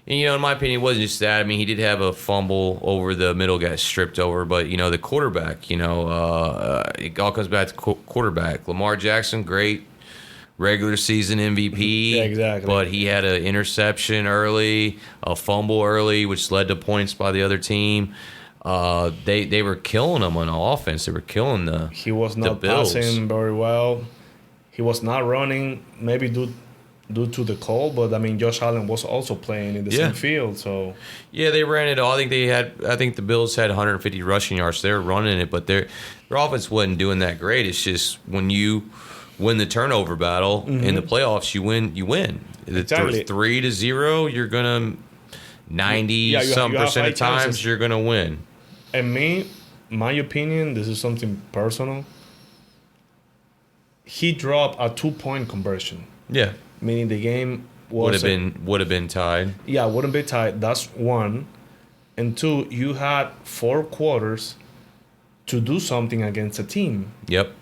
in my opinion, it wasn't just that. I mean, he did have a fumble over the middle, got stripped over. But, the quarterback, it all comes back to quarterback. Lamar Jackson, great regular season MVP. Yeah, exactly. But he had an interception early, a fumble early, which led to points by the other team. They were killing him on offense. They were killing the Bills. He was not passing very well. He was not running, maybe due to the cold. But I mean, Josh Allen was also playing in the same field. So they ran it all. I think the Bills had 150 rushing yards. They were running it, but their offense wasn't doing that great. It's just when you win the turnover battle in the playoffs, you win. Exactly. 3-0, you're gonna 90% of times you're gonna win. And my opinion, this is something personal. He dropped a 2-point conversion. Yeah, meaning the game would have been tied. Yeah, wouldn't be tied. That's one, and two. You had 4 quarters to do something against a team. Yep.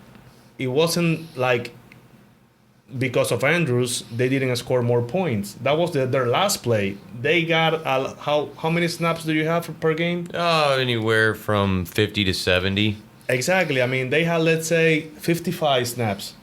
It wasn't like because of Andrews they didn't score more points. That was their last play. They got how many snaps do you have per game? Anywhere from 50 to 70. Exactly. I mean, they had, let's say, 55 snaps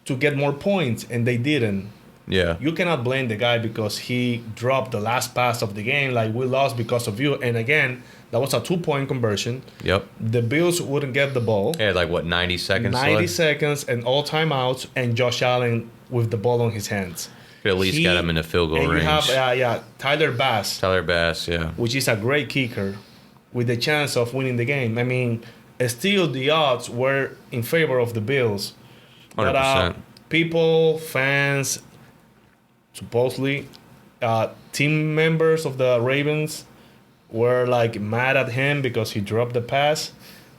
to get more points, and they didn't. Yeah. You cannot blame the guy because he dropped the last pass of the game. Like, we lost because of you. And again, that was a 2-point conversion. Yep. The Bills wouldn't get the ball. Yeah, like what, 90 seconds 90 left? seconds and all timeouts, and Josh Allen with the ball on his hands. Could at least got him in the field goal and range. You have, Tyler Bass, Yeah. which is a great kicker, with the chance of winning the game. I mean, still the odds were in favor of the Bills. 100%. But people, fans, supposedly team members of the Ravens were like mad at him because he dropped the pass.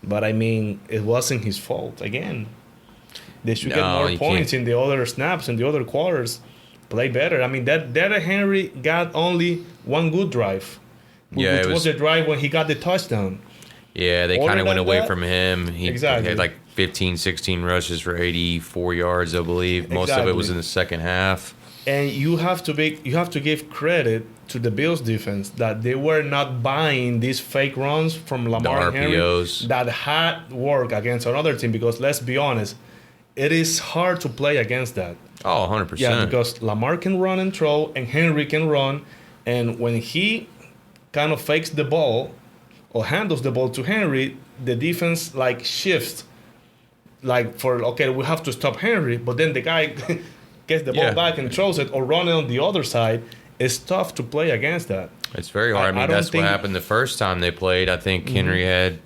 But I mean, it wasn't his fault. Again, they should get more points in the other snaps and the other quarters. Play better. I mean, that Henry got only one good drive. Which was the drive when he got the touchdown. Yeah, they kind of went away from him. He had like 15, 16 rushes for 84 yards, I believe. Most of it was in the second half. And you have to give credit to the Bills defense that they were not buying these fake runs from Lamar and Henry that had worked against another team, because let's be honest, it is hard to play against that. Oh, 100%. Yeah, because Lamar can run and throw, and Henry can run, and when he kind of fakes the ball or handles the ball to Henry, the defense like shifts. Like, we have to stop Henry, but then the guy gets the ball back and throws it or run it on the other side. It's tough to play against that. It's very hard. I mean, that's what happened the first time they played. I think Henry had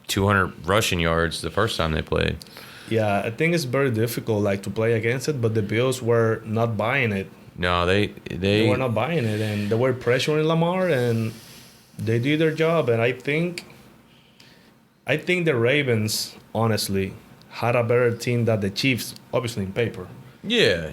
200 rushing yards the first time they played. Yeah, I think it's very difficult like to play against it, but the Bills were not buying it. No, they were not buying it, and they were pressuring Lamar, and they did their job. And I think the Ravens, honestly, had a better team than the Chiefs, obviously in paper. Yeah,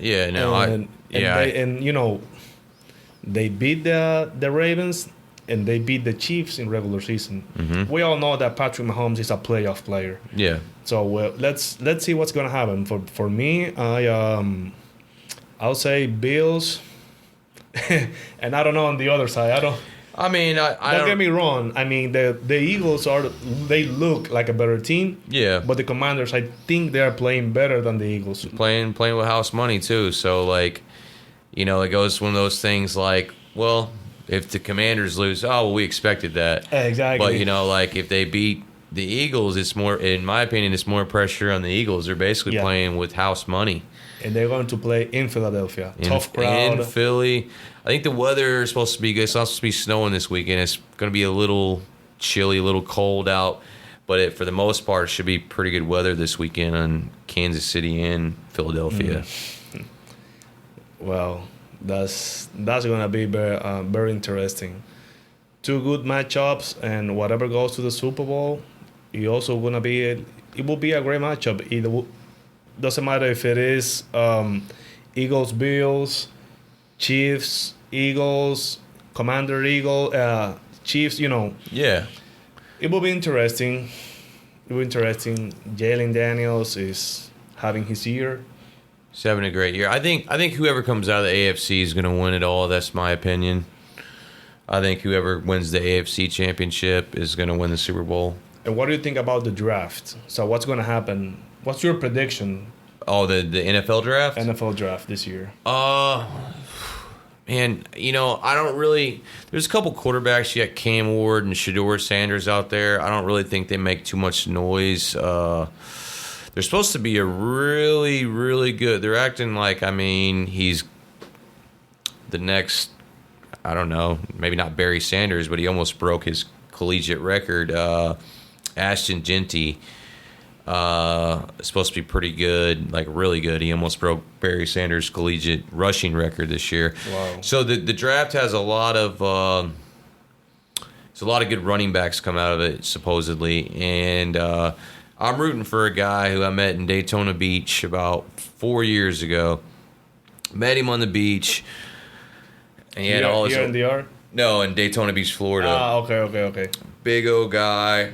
they beat the Ravens, and they beat the Chiefs in regular season. Mm-hmm. We all know that Patrick Mahomes is a playoff player. Yeah. So let's see what's gonna happen. For me, I'll say Bills, and I don't know on the other side. Don't get me wrong. I mean, the Eagles they look like a better team. Yeah. But the Commanders, I think they are playing better than the Eagles. Playing with house money too. So it goes one of those things like, well, if the Commanders lose, we expected that. Exactly. But if they beat the Eagles, it's more, in my opinion, it's more pressure on the Eagles. They're basically playing with house money. And they're going to play in Philadelphia. Tough crowd. In Philly. I think the weather is supposed to be good. It's not supposed to be snowing this weekend. It's going to be a little chilly, a little cold out. But for the most part, it should be pretty good weather this weekend on Kansas City and Philadelphia. Well, that's going to be very interesting. Two good matchups, and whatever goes to the Super Bowl, it will be a great matchup. Doesn't matter if it is Eagles, Bills, Chiefs, Eagles, Commander Eagle, Chiefs. Yeah. It will be interesting. Jalen Daniels is having his year. He's having a great year. I think whoever comes out of the AFC is going to win it all. That's my opinion. I think whoever wins the AFC championship is going to win the Super Bowl. And what do you think about the draft? So what's going to happen? What's your prediction? Oh, the NFL draft? NFL draft this year. Man, I don't really... There's a couple quarterbacks. You got Cam Ward and Shedeur Sanders out there. I don't really think they make too much noise. They're supposed to be a really, really good... They're acting like, he's the next... I don't know, maybe not Barry Sanders, but he almost broke his collegiate record. Ashton Genty is supposed to be pretty good, like really good. He almost broke Barry Sanders' collegiate rushing record this year. Wow. So the draft has a lot of good running backs come out of it, supposedly. And I'm rooting for a guy who I met in Daytona Beach about 4 years ago. Met him on the beach. And he had all his... Here in the yard? No, in Daytona Beach, Florida. Okay. Big old guy.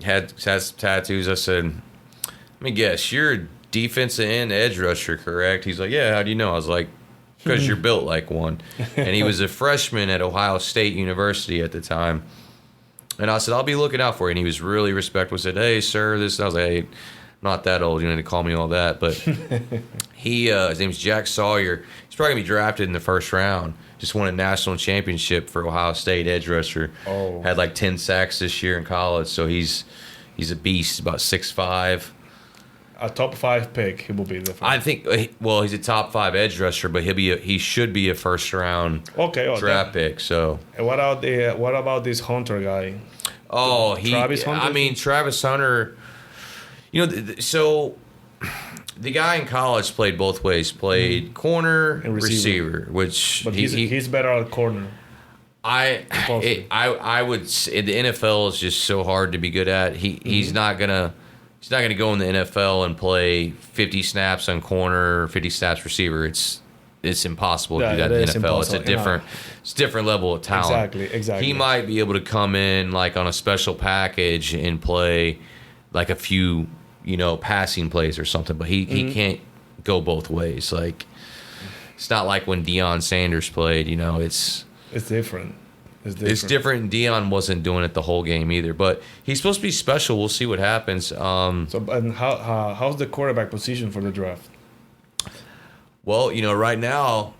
Has tattoos. I said, let me guess, you're a defensive end edge rusher, correct? He's like, yeah, how do you know? I was like, because you're built like one. And he was a freshman at Ohio State University at the time. And I said, I'll be looking out for you. And he was really respectful. Said, hey, sir, this. And I was like, hey, not that old. You don't need to call me all that. But his name's Jack Sawyer. He's probably going to be drafted in the first round. Just won a national championship for Ohio State, edge rusher. Oh. Had like 10 sacks this year in college. So he's a beast, about 6'5". A top 5 pick, he will be the first. I think, he's a top 5 edge rusher, but he should be a first round draft pick. So, and what about this Hunter guy? Oh, Travis Hunter? I mean, Travis Hunter. You know, so the guy in college played both ways. Played corner and receiver, but he's better at corner. I would say the NFL is just so hard to be good at. He's not gonna go in the NFL and play 50 snaps on corner, 50 snaps receiver. It's impossible to do that in the NFL. It's a different level of talent. Exactly. He might be able to come in like on a special package and play like a few, passing plays or something, but he can't go both ways. Like, it's not like when Deion Sanders played, it's different. It's different. Deion wasn't doing it the whole game either, but he's supposed to be special. We'll see what happens. And how's the quarterback position for the draft? Well, right now,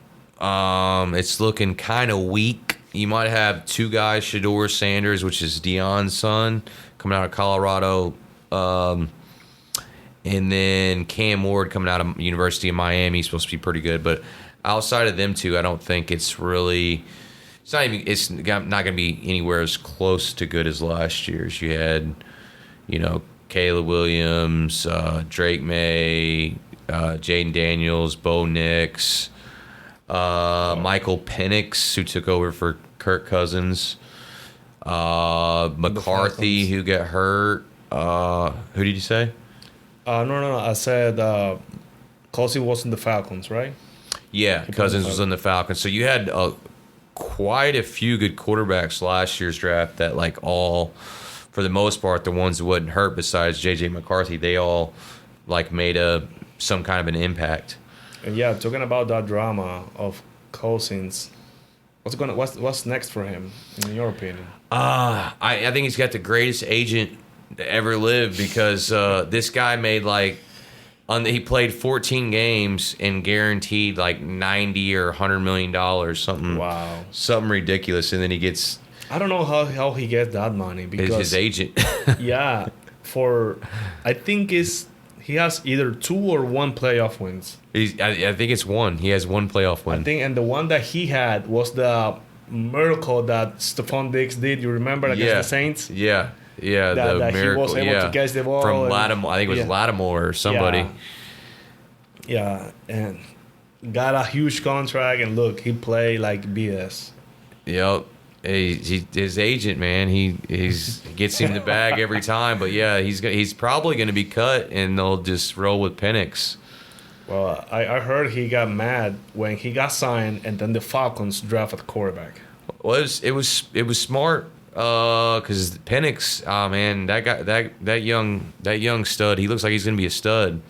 it's looking kind of weak. You might have two guys, Shedeur Sanders, which is Deion's son, coming out of Colorado, and then Cam Ward coming out of University of Miami. He's supposed to be pretty good, but outside of them two, I don't think it's really. It's not going to be anywhere as close to good as last year's. You had, Caleb Williams, Drake May, Jaden Daniels, Bo Nix, Michael Penix, who took over for Kirk Cousins, McCarthy, who got hurt. Who did you say? No. I said Cousins was in the Falcons, right? Yeah, Cousins was in the Falcons. So you had quite a few good quarterbacks last year's draft that, all, for the most part, the ones that wasn't hurt besides J.J. McCarthy, they all, made some kind of an impact. And yeah, talking about that drama of Cousins, what's next for him, in your opinion? I think he's got the greatest agent to ever live because this guy made, he played 14 games and guaranteed 90 or $100 million, something. Wow. Something ridiculous, and then he gets. I don't know how he gets that money because his agent. Yeah, I think he has either 2 or 1 playoff wins. I think it's 1. He has 1 playoff win. I think, and the one that he had was the miracle that Stephon Diggs did. You remember against the Saints? Yeah. Yeah, that miracle. He was able to catch the ball from Lattimore. I think it was Lattimore or somebody. Yeah, and got a huge contract, and look, he played like BS. Yep. His agent, man, he gets him the bag every time. But yeah, he's probably going to be cut, and they'll just roll with Penix. Well, I heard he got mad when he got signed, and then the Falcons drafted quarterback. Well, it was smart. Because Penix, man, that guy, that young stud, he looks like he's gonna be a stud.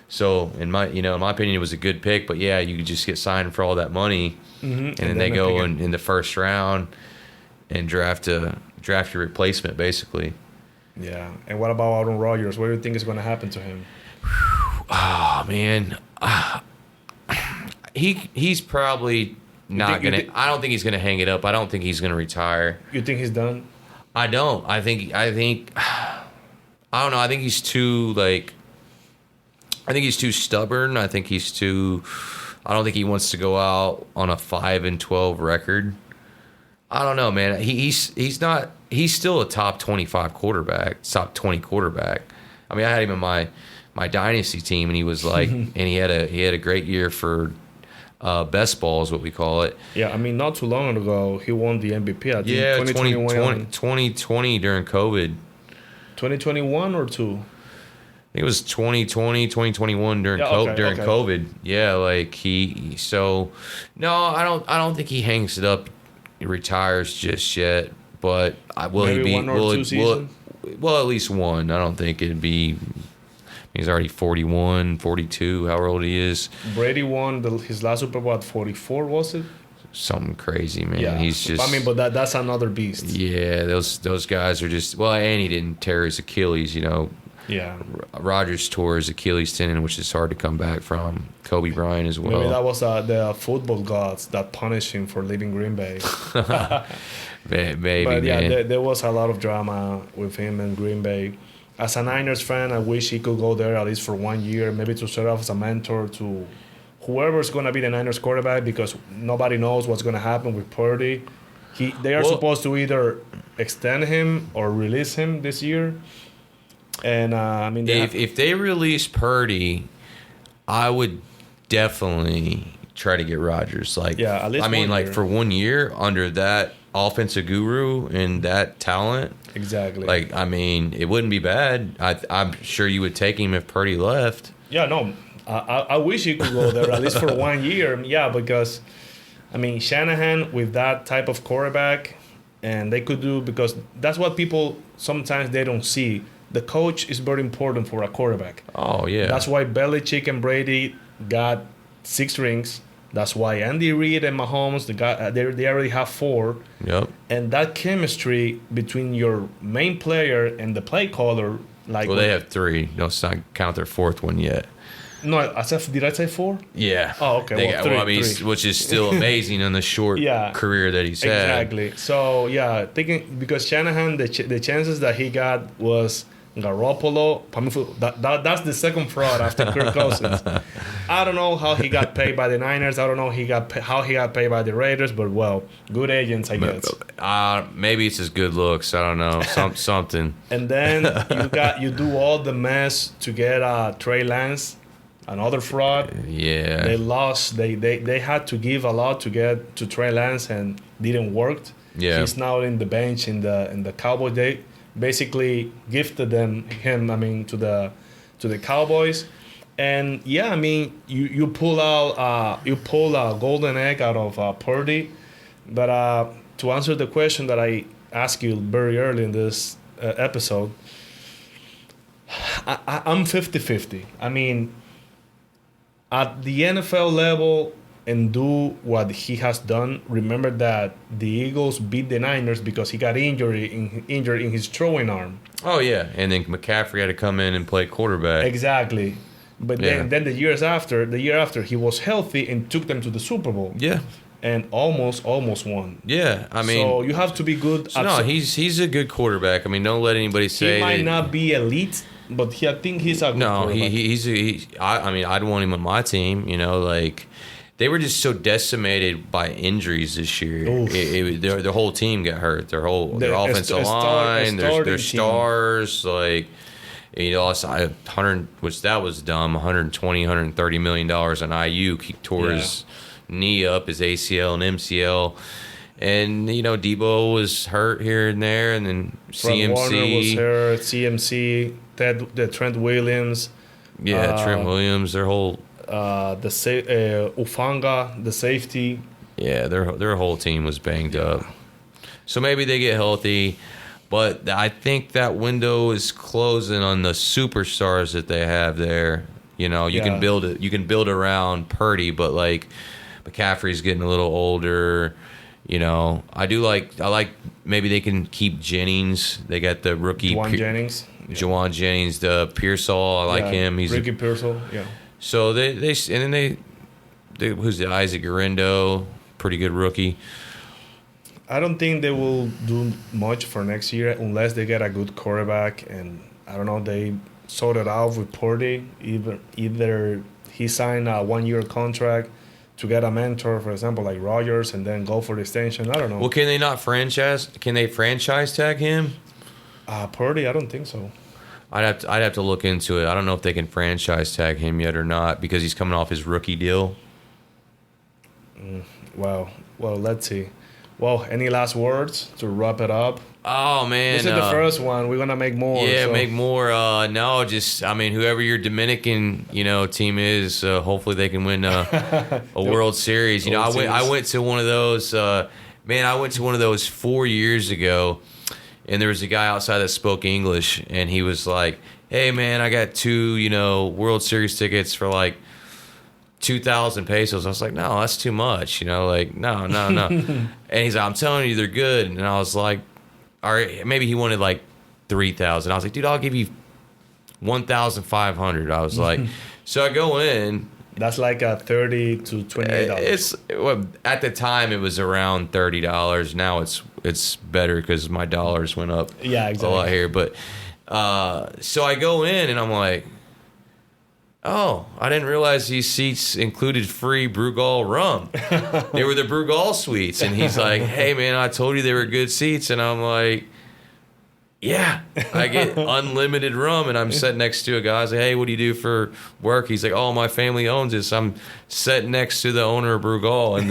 So in my opinion, it was a good pick. But yeah, you could just get signed for all that money, and then they go in the first round and draft your replacement, basically. Yeah, and what about Aaron Rodgers? What do you think is going to happen to him? Oh man, he's probably. I don't think he's gonna hang it up. I don't think he's gonna retire. You think he's done? I don't. I think. I don't know. I think he's too I think he's too stubborn. I think he's too. I don't think he wants to go out on a 5-12 record. I don't know, man. He's not. He's still a top 25 quarterback, top 20 quarterback. I mean, I had him in my dynasty team, and he was and he had a great year for. Best ball is what we call it. Yeah, I mean, not too long ago, he won the MVP. I think 2020 during COVID. 2021 or 2? I think it was 2020, 2021 during COVID. Yeah, so no, I don't think he hangs it up. He retires just yet, but will Maybe he be? One or two seasons? Well, at least one. I don't think it'd be. He's already 41, 42, however old he is. Brady won his last Super Bowl at 44, was it? Something crazy, man. Yeah. He's just. I mean, but that's another beast. Yeah, those guys are just. Well, and he didn't tear his Achilles, Yeah. Rodgers tore his Achilles tendon, which is hard to come back from. Kobe Bryant as well. Maybe that was the football gods that punished him for leaving Green Bay. Maybe, But yeah, man. there was a lot of drama with him in Green Bay. As a Niners fan, I wish he could go there at least for 1 year, maybe to serve as a mentor to whoever's going to be the Niners quarterback, because nobody knows what's going to happen with Purdy. They are Well- supposed to either extend him or release him this year. And I mean, If they release Purdy, I would definitely try to get Rodgers. Like, Yeah, at least I mean, 1 like year. for 1 year under that offensive guru and that talent. exactly. Like, I mean, it wouldn't be bad. I'm sure you would take him if Purdy left. Yeah, no, I wish he could go there at least for 1 year. Yeah, because I mean Shanahan with that type of quarterback, and they could do, because that's what people sometimes they don't see. The coach is very important for a quarterback. Oh yeah, That's why Belichick and Brady got 6 rings. That's why Andy Reid and Mahomes they already have 4. Yep. And that chemistry between your main player and the play caller, like Well, they have 3. No, let's not count their 4th one yet. no, did I say 4? Yeah. Oh, okay. They Well, got, three, I mean, three. which is still amazing in the short Yeah. career that he's had. Exactly. So yeah, thinking because Shanahan, the chances that he got was Garoppolo. That's the second fraud after Kirk Cousins. I don't know how he got paid by the Niners. I don't know how he got paid by the Raiders. But well, good agents, I guess. Maybe it's his good looks. I don't know. Something. And then you do all the mess to get Trey Lance, another fraud. Yeah. They lost. They had to give a lot to get to Trey Lance and didn't work. Yeah. He's now in the bench in the Cowboy Day. Basically gifted him. To the Cowboys, and yeah, I mean you pull a golden egg out of Purdy, but to answer the question that I asked you very early in this episode, I'm 50-50. I mean, at the NFL level and do what he has done. Remember that the Eagles beat the Niners because he got injured in his throwing arm. Oh yeah, and then McCaffrey had to come in and play quarterback. Exactly. But then the year after, he was healthy and took them to the Super Bowl. Yeah. And almost won. Yeah, I mean, so you have to be good. he's a good quarterback. I mean, don't let anybody say he might that, not be elite, but I think he's a good quarterback. I'd want him on my team. You know, like they were just so decimated by injuries this year. Their whole team got hurt. Their offensive line, their stars, like. He lost 100, which that was dumb. 120, 130 million dollars on IU. He tore his knee up, his ACL and MCL, and Debo was hurt here and there, and then CMC Warner was hurt. CMC, Trent Williams. Yeah, Trent Williams. Their whole Ufanga, the safety. Yeah, their whole team was banged up. So maybe they get healthy. But I think that window is closing on the superstars that they have there. You can build it. You can build around Purdy, but like McCaffrey's getting a little older. I like maybe they can keep Jennings. They got the rookie Juwan Jennings, the Pearsall. I like him. He's Ricky Pearsall. Yeah. So they who's the Isaac Guerrero, pretty good rookie. I don't think they will do much for next year unless they get a good quarterback, and I don't know, they sort it out with Purdy. Either he signed a 1-year contract to get a mentor, for example, like Rodgers, and then go for the extension. I don't know. Well, can they not franchise? Can they franchise tag him? Purdy, I don't think so. I'd have to look into it. I don't know if they can franchise tag him yet or not because he's coming off his rookie deal. Well, let's see. Well, any last words to wrap it up? Oh, man. This is the first one. We're going to make more. Yeah, make more. Whoever your Dominican, team is, hopefully they can win a World Series. I went to one of those, I went to one of those 4 years ago, and there was a guy outside that spoke English, and he was like, hey, man, I got 2, World Series tickets for like 2,000 pesos. I was like, no, that's too much. No. And he's like, I'm telling you, they're good. And I was like, all right, maybe he wanted like 3,000. I was like, dude, I'll give you $1,500. I was like, so I go in. That's like a $30 to $28. At the time it was around $30. Now it's better because my dollars went up. Yeah, exactly. A lot here, but so I go in and I'm like, oh, I didn't realize these seats included free Brugal rum. They were the Brugal suites, and he's like, hey man, I told you they were good seats, and I'm like, yeah, I get unlimited rum, and I'm sitting next to a guy. I was like, hey, what do you do for work? He's like, oh, my family owns this. I'm sitting next to the owner of Brugal in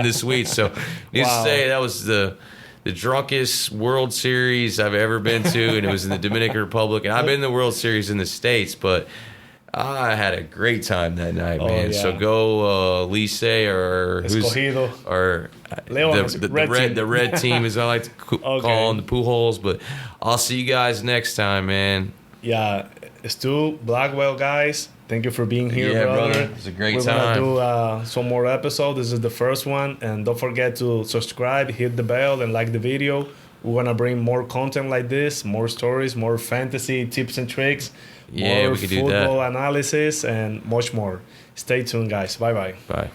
the suite. So, needless to say, that was the drunkest World Series I've ever been to, and it was in the Dominican Republic. And I've been to the World Series in the States, but I had a great time that night, man. Yeah. So go Lice or Escogido. Or the red team, as I like to call them, the Pujols. But I'll see you guys next time, man. Yeah, Stu, Blackwell, guys. Thank you for being here, brother. It was a great time. We're going to do some more episodes. This is the first one. And don't forget to subscribe, hit the bell, and like the video. We want to bring more content like this, more stories, more fantasy tips and tricks, more we can do that. Football analysis, and much more. Stay tuned, guys. Bye-bye. Bye.